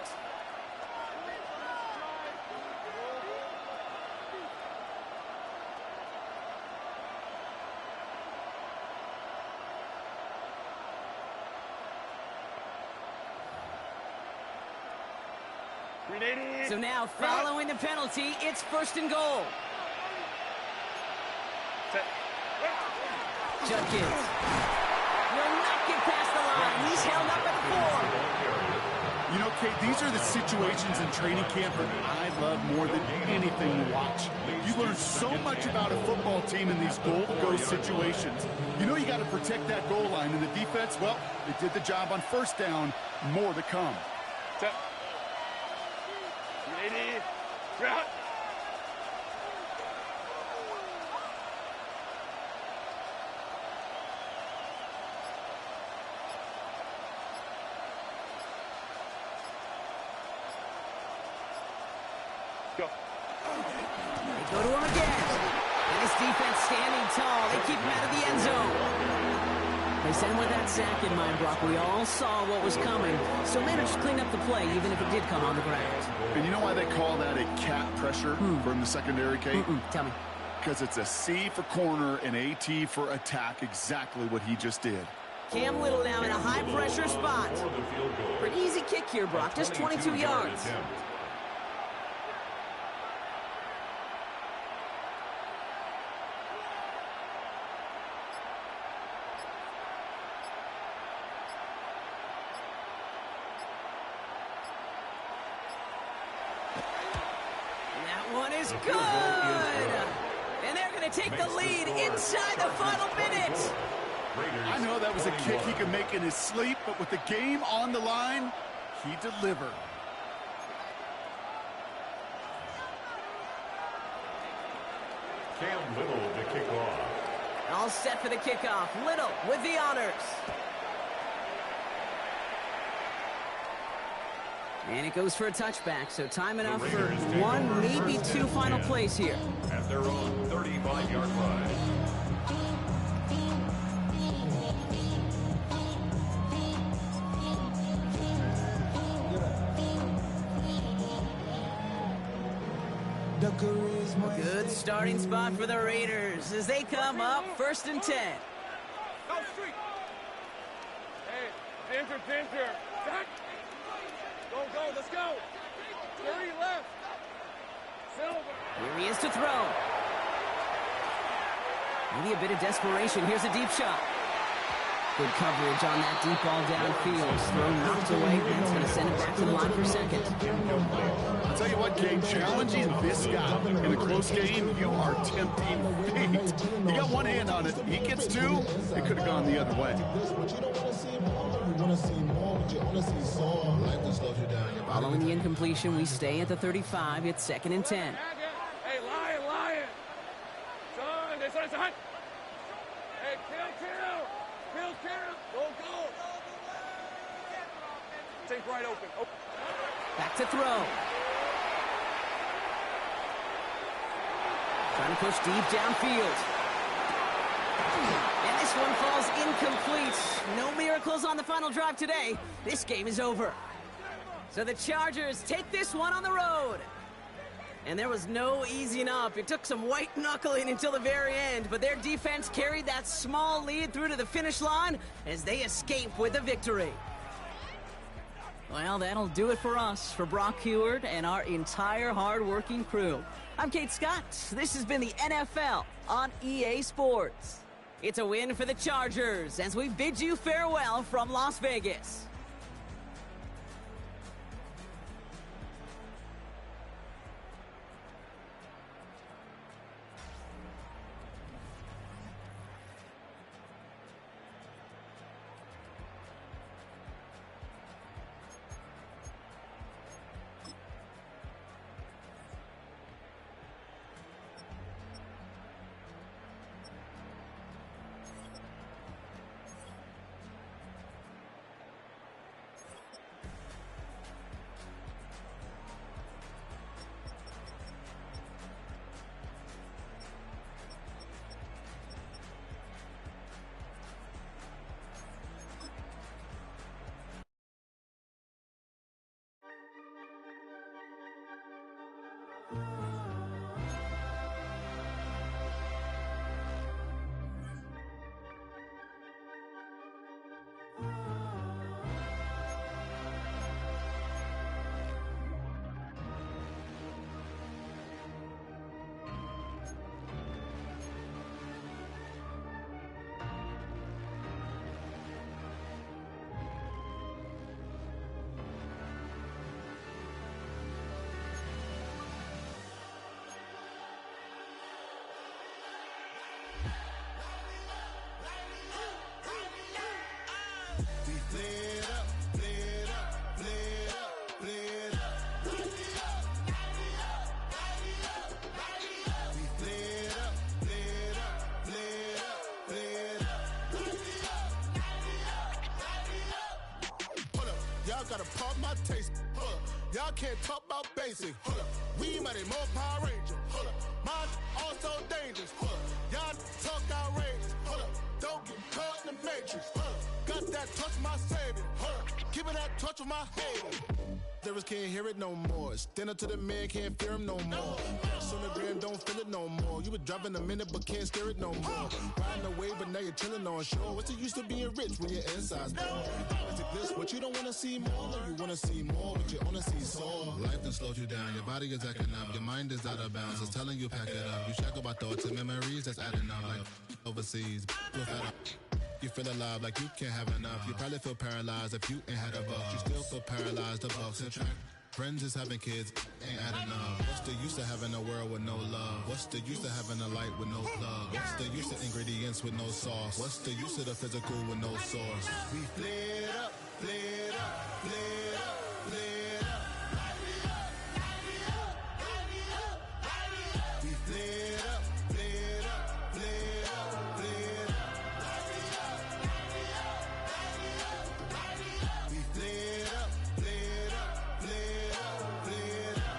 S1: So now, following the penalty, it's 1st and goal. Judkins will not get past the line. He's held up
S3: Kate, these are the situations in training camp that I love more than anything to watch. You learn so much about a football team in these goal-to-go situations. You know you got to protect that goal line, and the defense, well, they did the job on first down. More to come.
S4: Set. Ready. Route. Go.
S1: They go to him again. And his defense standing tall. They keep him out of the end zone. They sent him with that sack in mind, Brock. We all saw what was coming, so managed to clean up the play, even if it did come on the ground.
S3: And you know why they call that a cat pressure from the secondary, Kate?
S1: Tell me.
S3: Because it's a C for corner and a T for attack, exactly what he just did.
S1: Cam Little now in a high-pressure spot. Pretty easy kick here, Brock. Just 22 yards. One is good! And they're going to take the lead inside the final minute.
S3: I know that was a kick he could make in his sleep, but with the game on the line, he delivered.
S2: Cam Little to kick off.
S1: All set for the kickoff. Little with the honors. And it goes for a touchback, so time enough for one, maybe two final plays here.
S2: At their own 35-yard line.
S1: Good starting spot for the Raiders as they come up 1st and 10.
S4: Go street. Hey, ginger. Back. Go, let's go. 30 left. Silver.
S1: Here he is to throw. Maybe a bit of desperation. Here's a deep shot. Good coverage on that deep ball downfield. Throw knocked away. That's going to send it back to the line for second.
S3: I'll tell you what, Kane, challenging this guy in a close game, you are tempting fate. You got one hand on it. He gets two, it could have gone the other way.
S1: Following the incompletion, we stay at the 35. It's 2nd and 10.
S4: Hey, lion. Son, it's a hunt. Hey, kill. Go. Take right open.
S1: Back to throw. Trying to push deep downfield. And this one falls incomplete. No miracles on the final drive today. This game is over. So the Chargers take this one on the road. And there was no easing up. It took some white knuckling until the very end, but their defense carried that small lead through to the finish line as they escape with a victory. Well, that'll do it for us, for Brock Huard and our entire hard-working crew. I'm Kate Scott. This has been the NFL on EA Sports. It's a win for the Chargers as we bid you farewell from Las Vegas.
S5: We play it up, play it up, play it up, play it up. We play it up, play it up, play it up, play it up.
S6: Hold up, y'all gotta pump my taste. Hold up, y'all can't talk about basic. Hold up, we mighty more Power Ranger. Hold up, mine also dangerous. Hold up, y'all talk outrageous. Hold up, don't get caught in the matrix. Hold up, got that touch my savior. Hold up, give me that touch with my haters. Lyrics can't hear it no more. Stand up to the man, can't fear him no more. Pass on the gram, don't feel it no more. You were driving a minute, but can't steer it no more. Riding away, but now you're chilling on shore. What's the use of being rich when your inside's poor? It's like this, but you don't wanna see more. You wanna see more, but you wanna see sore. Life done slowed you down, your body is acting up, your mind is out of bounds. It's telling you pack it up. You shackle by thoughts and memories that's adding up like overseas. You feel alive like you can't have enough. You probably feel paralyzed if you ain't had a buck. You still feel paralyzed, the bucks and track. Friends is having kids, ain't adding up. What's the use of having a world with no love? What's the use of having a light with no plug? What's the use of ingredients with no sauce? What's the use of the physical with no source?
S5: We play it up, play it up, play it up, play it up. We play it up, play it up, play it up, play it up. We play it up, play it up, play it up, play it up.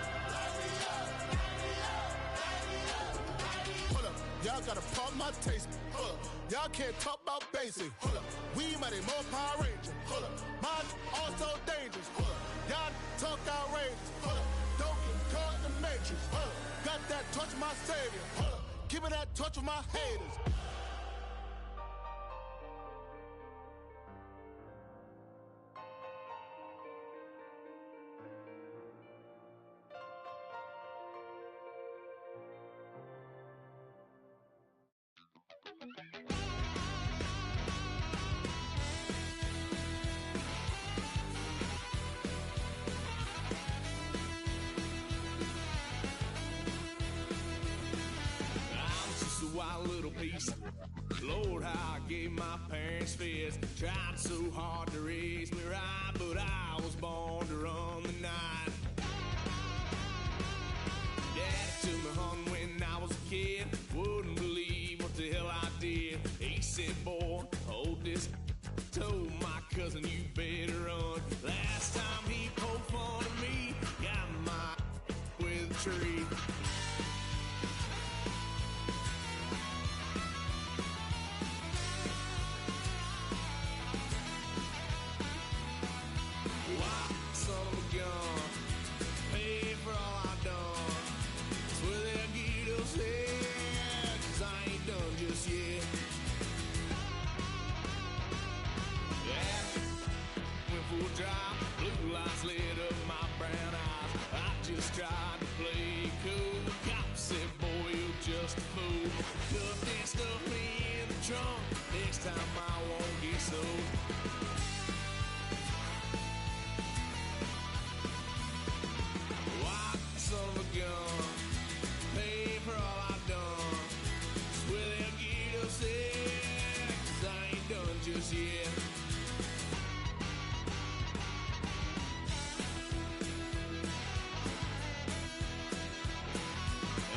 S6: Hold up, y'all gotta pump my taste. Hold up, y'all can't talk about basic. Hold up, we mighty more Power Ranger. Hold up, mine also dangerous. Hold up, y'all talk outrageous. Hold up, don't get caught in the matrix. Hold up, got that touch my savior. Hold up, give me that touch with my haters.
S7: Wild little piece. Lord, how I gave my parents fits. Tried so hard to raise me right, but I was born to run the night. Dad took me home when I was a kid. Wouldn't believe what the hell I did. He said, boy, hold this. Told my cousin, you better run. Last time he poked fun of me, got my with a tree. Son of a gun, pay for all I done. That's where they'll get us here, 'cause I ain't done just yet. Yeah, went full drive, blue lights lit up my brown eyes. I just tried to play cool. Cop said, boy, you're just a fool. Cuffed and stuffed me in the trunk. Next time I won't get so. Son of a gun, pay for all I've done. It's where they'll get us there, 'cause I ain't done just yet.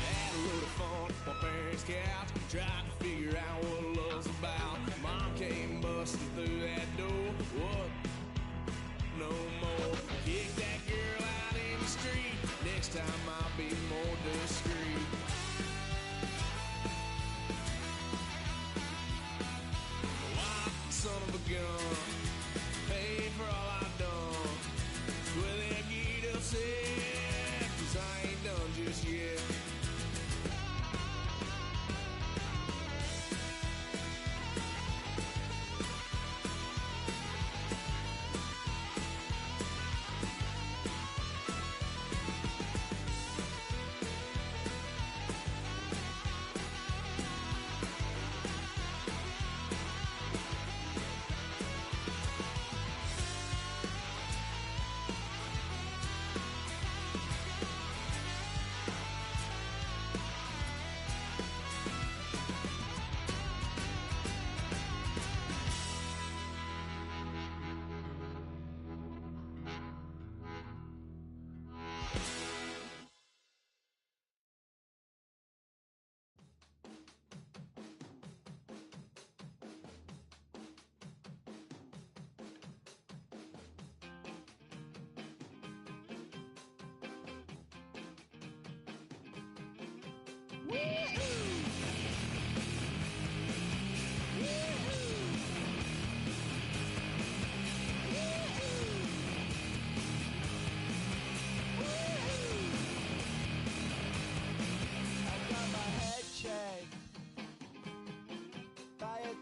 S7: Had a little fun on my parents' couch, tried to figure out what love's about. Mom came busting through that door. What? No more. Kick that girl out in the street. Next time I'll be more discreet. Wild son of a gun, pay for all I've done. Where they get upset, 'cause I ain't done just yet.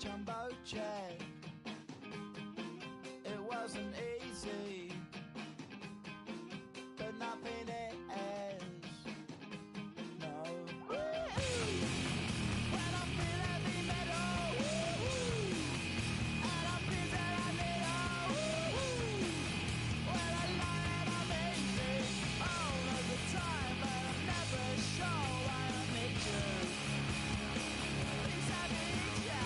S8: Jumbo jet. It wasn't easy, but nothing is. No. When I feel heavy metal, and I feel that I need when I lie and I'm easy all of the time, but I'm never sure why I need you. Please I need you.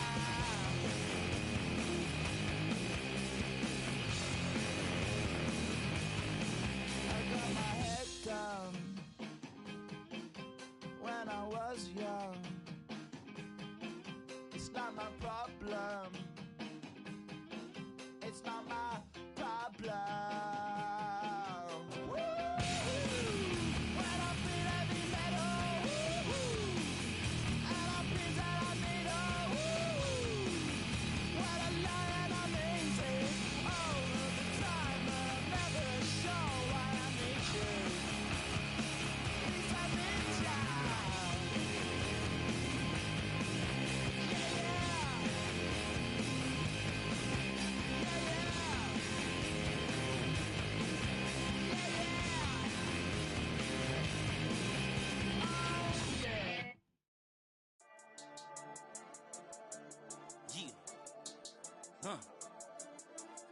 S8: When I was young, it's not my problem. It's not my problem. When I feel heavy metal, and I feel that I need when I lie and I'm easy all of the time, but I'm never sure why I need you. Please I need you.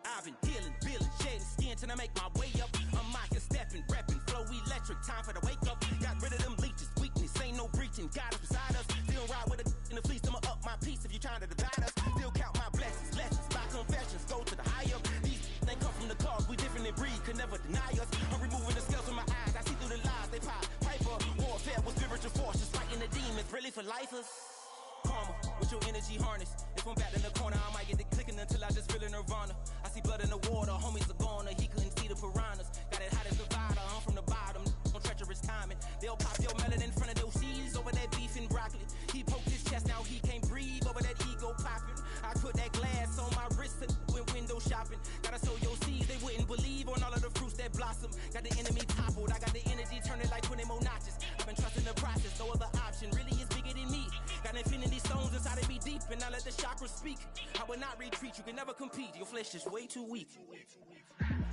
S9: I've been dealing, feeling, shedding skin till I make my way up. I'm out here stepping, repping, flow electric, time for the wake up. Got rid of them leeches, weakness, ain't no breaching. God is beside us, still ride with a in the fleece. I'ma up my piece if you're trying to divide us. Still count my blessings, lessons, by confessions, go to the high up. These they come from the cause, we different in breed, could never deny us. I'm removing the scales from my eyes, I see through the lies they pop. Piper, warfare with spiritual forces, fighting the demons, really for lifers. Karma, with your energy harness. If I'm back in the corner, I might get the clicking until I just feel a nirvana. I see blood in the water, homies are gone, he couldn't see the piranhas. Got it hot as Nevada, I'm from the bottom, on treacherous timing. They'll pop your melon in front of those seeds over that beef and broccoli. He poked his chest, now he can't breathe over that ego popping. I put that glass on my wrist and went window shopping. Gotta sow your seeds, they wouldn't believe on all of the fruits that blossom. Got the enemy toppled, I got the energy turning like 20 more notches. I've been trusting the process, no other option really is bigger than me. Got infinity stones inside of me deep, and I let the chakras speak. I will not retreat, you can never compete, your flesh is way too weak.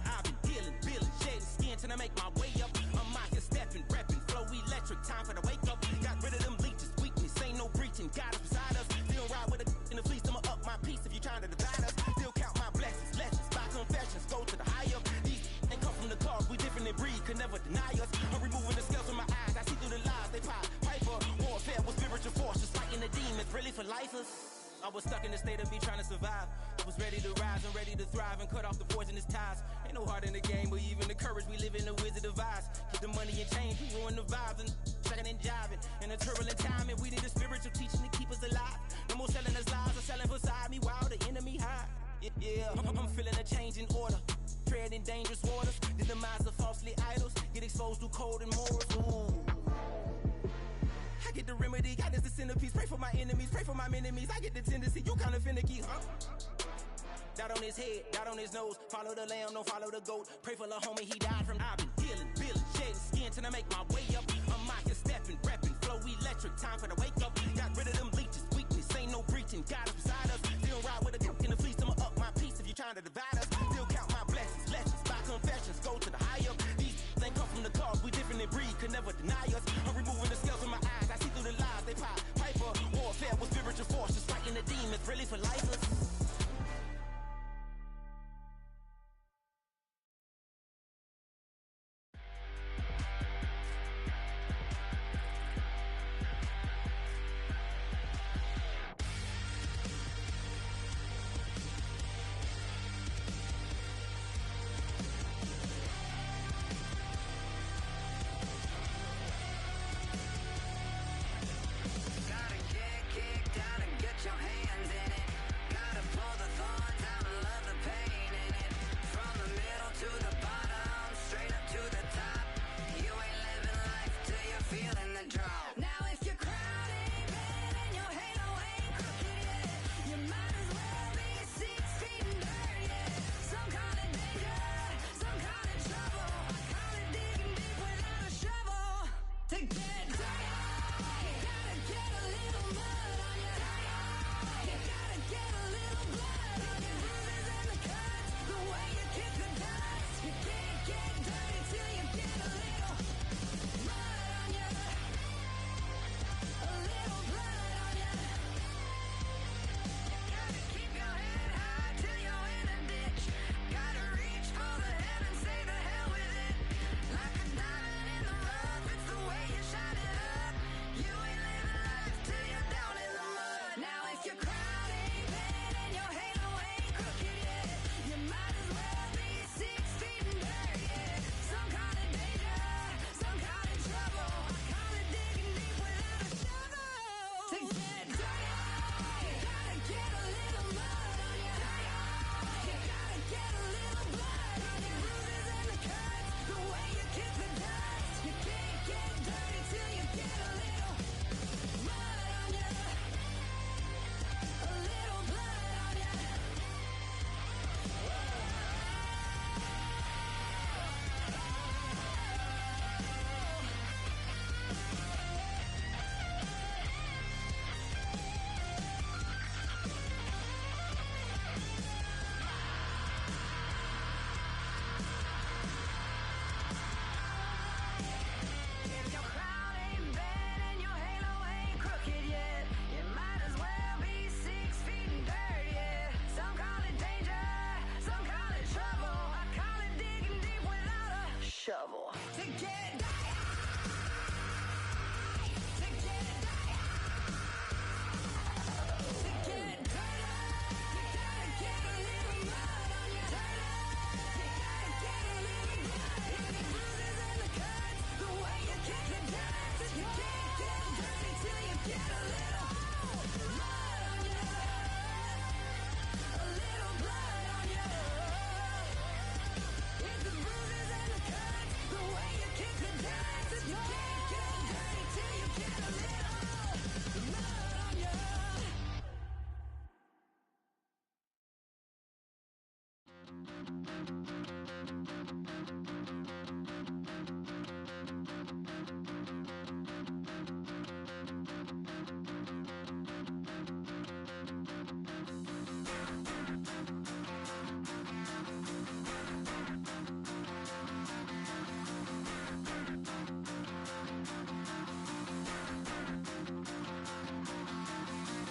S9: I've been healing, feeling, shedding skin till I make my way up. I'm out here stepping, repping, flow electric, time for the wake up. Got rid of them leeches, weakness, ain't no breaching. God is beside us, still ride with a in the fleece. I'ma up my piece if you're trying to divide us. Still count my blessings, lessons, by confessions, go to the high up. These they come from the cause, we different in breed, could never deny us. I'm removing the scales from my eyes, I see through the lies they pop. Piper, warfare with spiritual forces, fighting the demons, really for lifers. I was stuck in the state of me trying to survive. I was ready to rise and ready to thrive and cut off the poisonous ties. Ain't no heart in the game, but even the courage we live in the Wizard of Oz. Get the money and change, we ruin the vibes and checking and jiving. In a turbulent time, and we need a spiritual teaching to keep us alive. No more selling us lies or selling beside me while the enemy hide. Yeah, I'm feeling a change in order. Treading dangerous waters, the demise of falsely idols. Get exposed through code and morals. Ooh. I get the remedy, God is the centerpiece. Pray for my enemies, pray for my enemies. I get the tendency, you kinda finicky, huh? Dot on his head, dot on his nose. Follow the lamb, don't follow the goat. Pray for the homie, he died from. I've been healing, feeling, shedding skin till I make my way up. I'm out here stepping, repping, flow electric, time for the wake up. Got rid of them leeches, weakness, ain't no breaching. God is beside us, still ride with a in the fleece. I'ma up my piece if you're trying to divide us. Still count my blessings, lessons, by confessions, go to the high up. These ain't come from the cause, we different in breed, could never deny us. I'm removing the scales from my eyes, I see through the lies they pop. Piper, warfare with spiritual forces, fighting the demons, really for lifers.
S10: Gotta get kicked out and get your hands in it.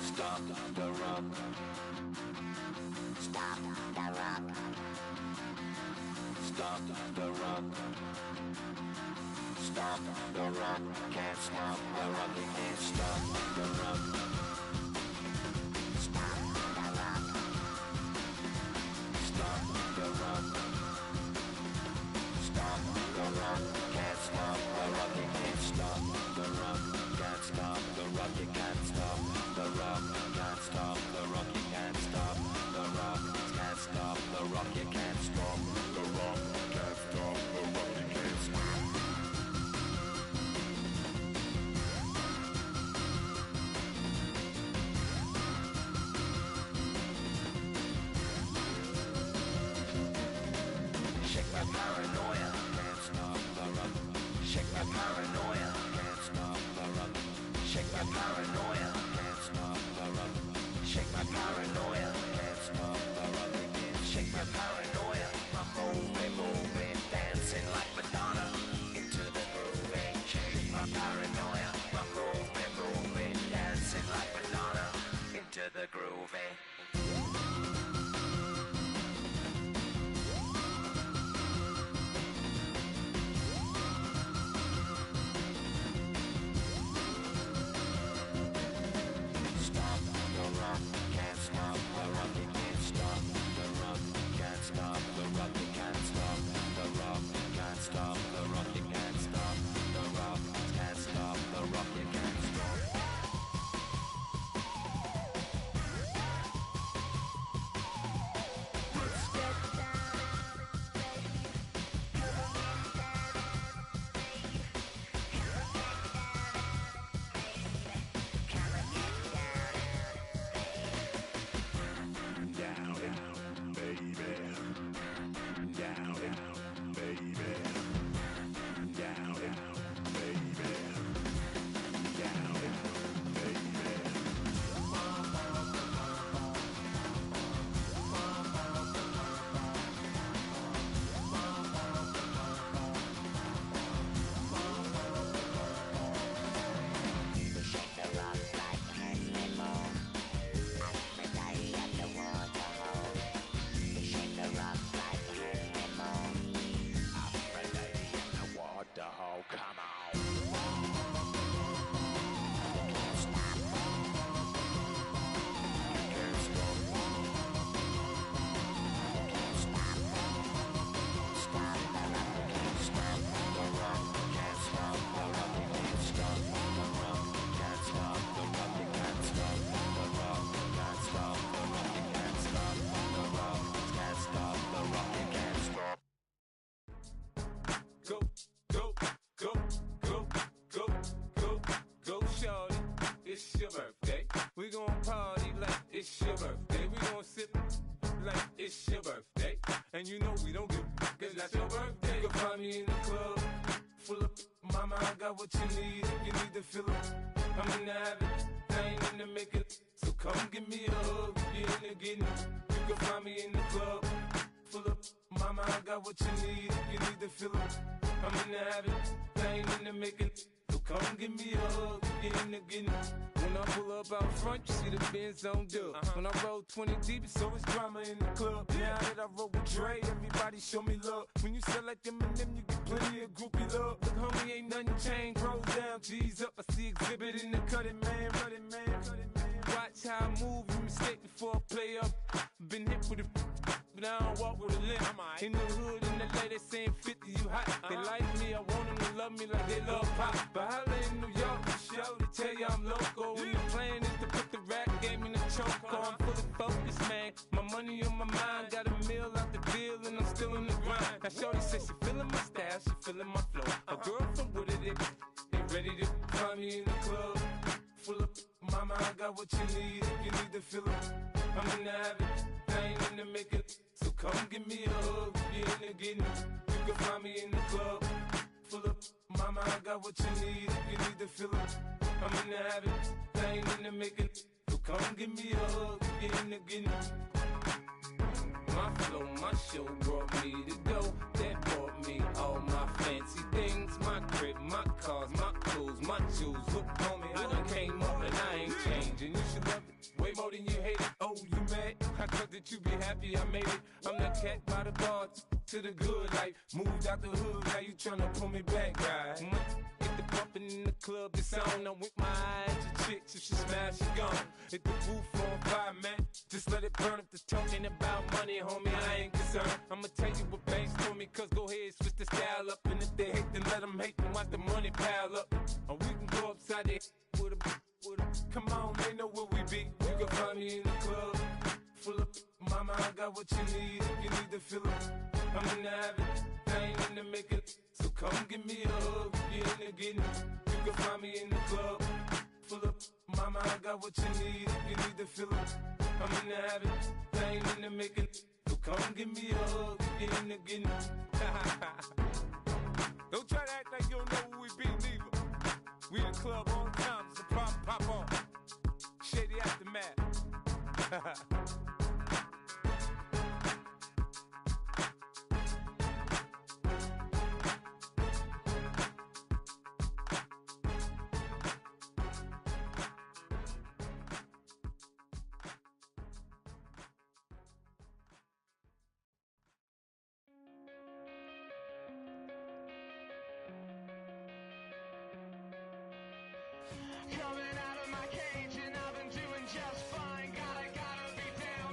S10: Stop the rock. Stop the rock. Stop the rock. Stop the rock. Can't stop the rock. You can't stop the rock. Stop the rock. Stop the rock. Stop the rock. Can't stop the rock. You can't stop the rock. Can't stop the rock. You can't stop the rock. Can't stop the rock. You can't stop the rock. Can't stop the rock. You can't stop the rock. Can't stop the rock. You can't stop. Shake my paranoia. Can't stop the rock. Shake my paranoia. Can't stop the rock. Shake my paranoia. Can't stop the rock. Shake my paranoia. Can't stop the rock. Shake my paranoia. I'm moving, dancing like Madonna into the groove. Shake my paranoia. I'm moving, dancing like Madonna into the groove. Stop the rock, can't stop the rock, you can't stop the rock, can't stop the rock, you can't stop the rock, can't stop the rock, you can't stop the rock, can't stop the rock, you can't stop. Down, down, baby. Down, down, baby. Down, down, baby. Down, down, baby. Shake the rock like animal. Aphrodite at the waterhole. Shake the rock like animal. Aphrodite in the waterhole. Come on. Can't stop. Can't stop. Can't stop. Stop the rock. Can't stop the rock. Can't stop the rock. Can't stop the rock. Can't stop the rock. You can't stop the rock. Can't stop the rock. You can't stop the rock. Can't stop the rock. You can't stop.
S7: Go, go, go, go, go, go, go, shorty. It's your birthday. We gon' party like it's your birthday. We gon' sip like it's your birthday. And you know we don't give cause that's your birthday. You can find me in the club, full of mama, I got what you need. If you need to fill up, I'm in the habit, I ain't in the making. So come give me a hug, you in the getting. You can find me in the club, full of mama, I got what you need. If you need to fill up, I'm in the habit, I ain't in the making. So come give me a hug, you in the getting. When I pull up out front, you see the Benz on dub. When I roll 20 deep, it's always drama in the club. Now that I roll with Dre, everybody show me love. When you sell like Eminem, you get plenty of groupie love. Look, homie, ain't nothing changed. Rolls down, G's up. I see exhibit in the cutting, man. Running, man. Watch how I move, you mistake before I play up. Been hit with a but I don't walk with a limp. In the hood, in the lady saying 50, you hot. They like me, I want them to love me like they love pop. But holla in New York, show to tell you I'm local. And the plan is to put the rap game in the choke. I'm fully focused, man. My money on my mind, got a meal out the deal, and I'm still in the grind. Now shorty says she feeling my style, she feeling my flow. A girl from Wooded, they ready to find me in the club. Full of mama, I got what you need. If you need to fill up, I'm in the habit, I ain't in
S11: to make it. So come give me a hug. You're in the getting. You can find me in the club. Full of mama, I got what you need. If you need to fill it, I'm in the habit. I ain't in the making. So come give me a hug. You're in the getting. My flow, my show brought me to go. That brought me all my fancy things. My crib, my cars, my clothes, my shoes. Look, homie, I done came up and I ain't changing. You should love it way more than you hate it. Oh, you mad? I thought that you be happy I made it. I'm the cat by the bar to the good life. Moved out the hood, now you tryna pull me back, right? Get the bumpin' in the club, it's on. I'm with my eyes to chicks. If she smash, she gone. Hit the roof on fire, man. Just let it burn. If they're talking about money, homie, I ain't concerned. I'ma tell you what banks told me, cause go ahead, switch the style up. And if they hate, then let them hate, then watch the money pile up. Or we can go upside there with a. Come on, they know where we be. You can find me in the club. Full of mama, I got what you need. If you need to fill it, I'm in the habit. I ain't in the making. So come give me a hug. You're in the getting. You can find me in the club. Full of mama, I got what you need. If you need to fill it, I'm in the habit. I ain't in the making. So come give me a hug. You're in the getting. Don't try to act like you don't know who we be, neither. We in the club all the time. It's a problem, pop on. Shady Aftermath.
S8: Coming out of my cage and I've been doing just fine. Gotta be down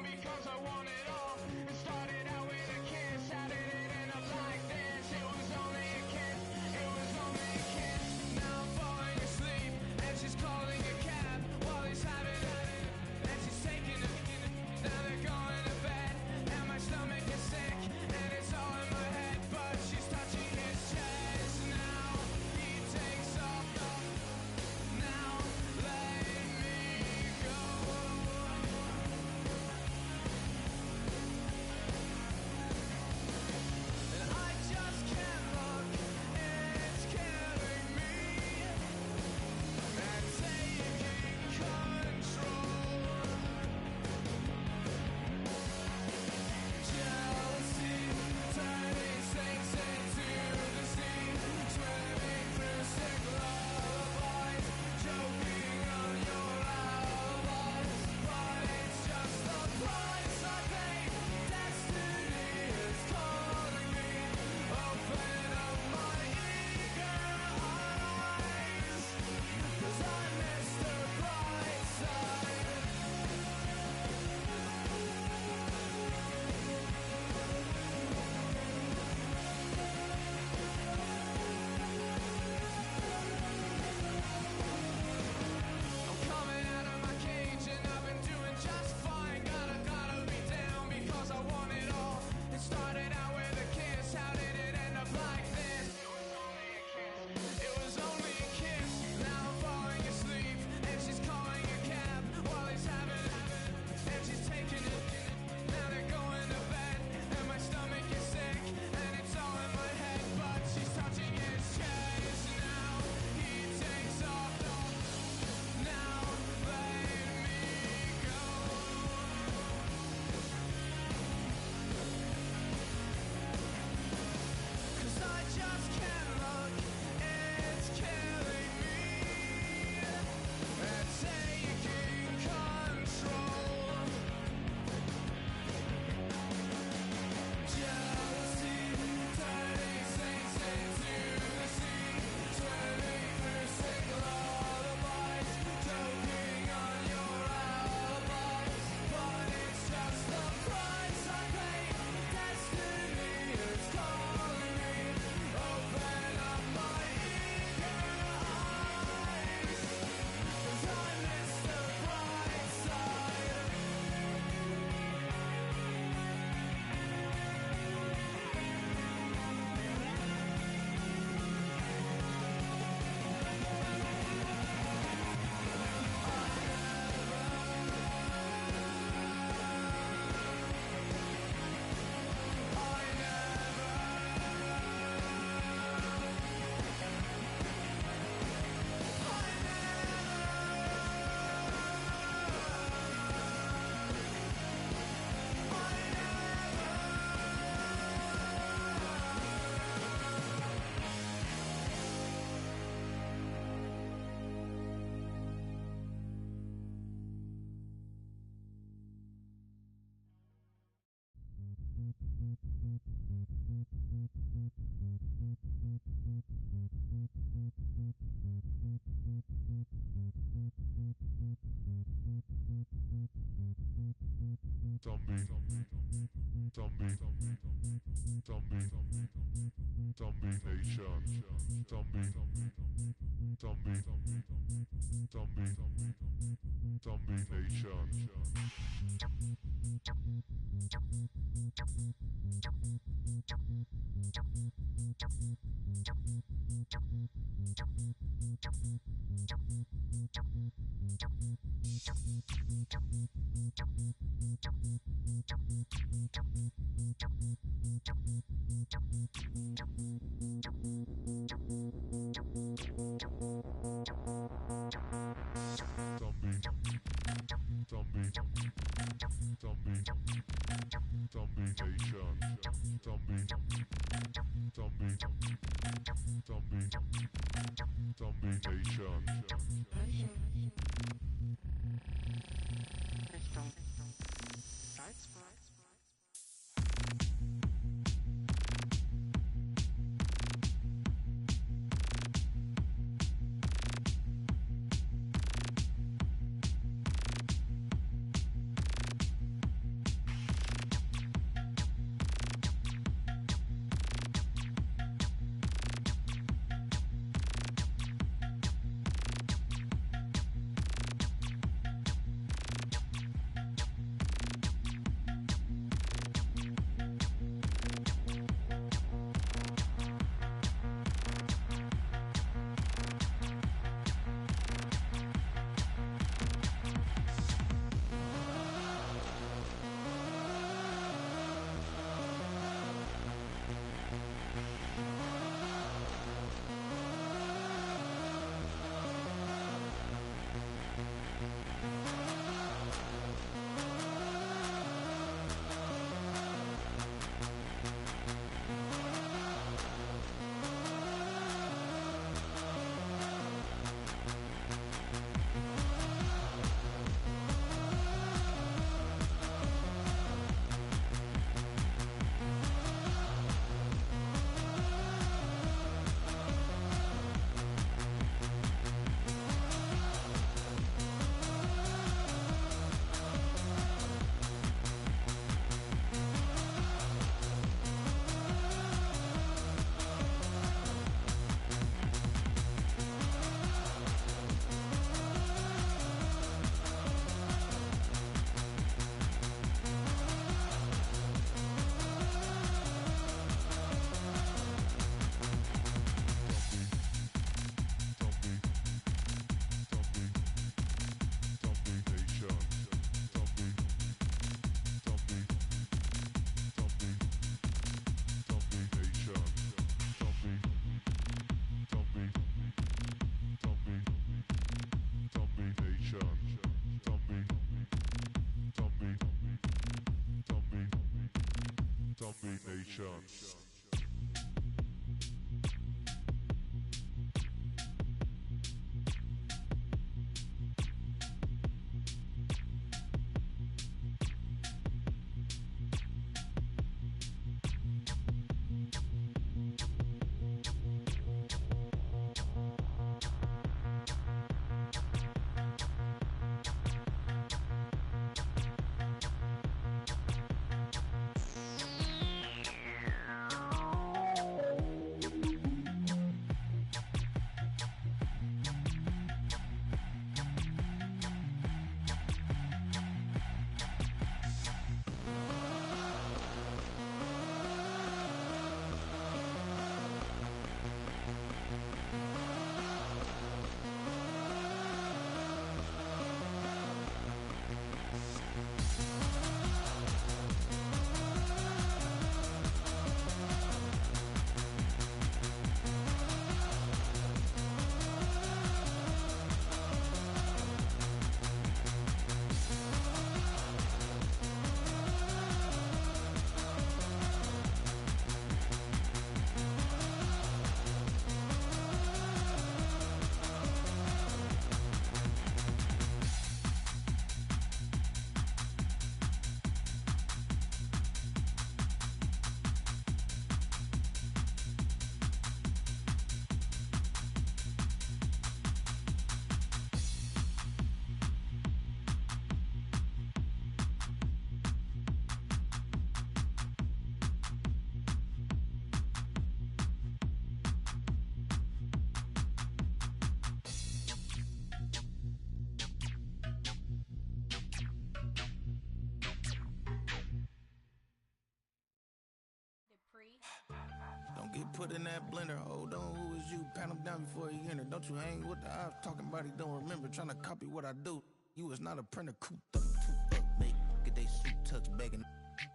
S12: Get put in that blender. Hold on, who is you? Pat him down before he enter. Don't you hang with the ops talking about he don't remember. Trying to copy what I do. You is not a printer. Cooped up, too up, make get they suit tucks begging.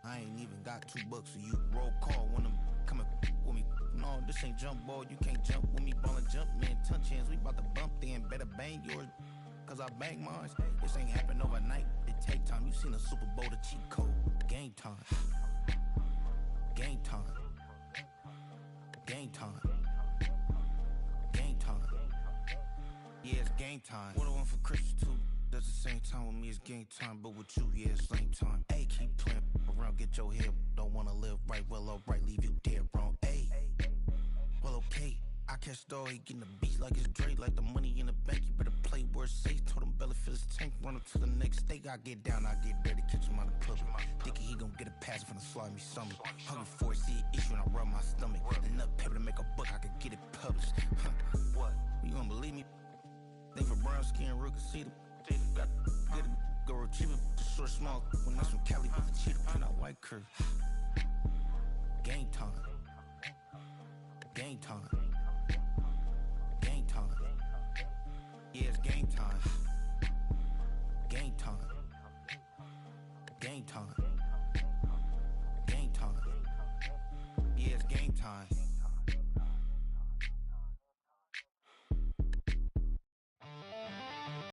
S12: I ain't even got $2, so you roll call when I'm coming with me. No, this ain't jump ball. You can't jump with me. Ballin' jump, man. Touch hands. We bout to bump then. Better bang yours, cause I bang mine. This ain't happen overnight. It take time. You seen a Super Bowl, the cheat code. Game time. Game time. Game time. Game time. Yeah, it's game time. What I want for Christmas too. That's the same time with me, it's game time. But with you, yeah, it's same time. Hey, keep playing around, get your head. Don't wanna live right, well, alright, leave you dead wrong. Hey, well, okay. I catch the dog, he getting the beat like it's Dre. Like the money in the bank, you better play where it's safe. Told him Bella fill his tank, run up to the next state. I get down, I get dirty, catch him on the public. Thinking he gon' get a pass from the slimy stomach. Hungry for it, see an issue and I rub my stomach. Enough paper to make a book, I could get it published. What? You don't believe me? Think for brown skin, real can see them. Got get it, go retrieve it, short, small. When that's from Cali, with the cheetah print out white curve. Game time. Game time. Game time. Yeah, it's game time. Game time. Game time. Game time. Yeah, it's game time.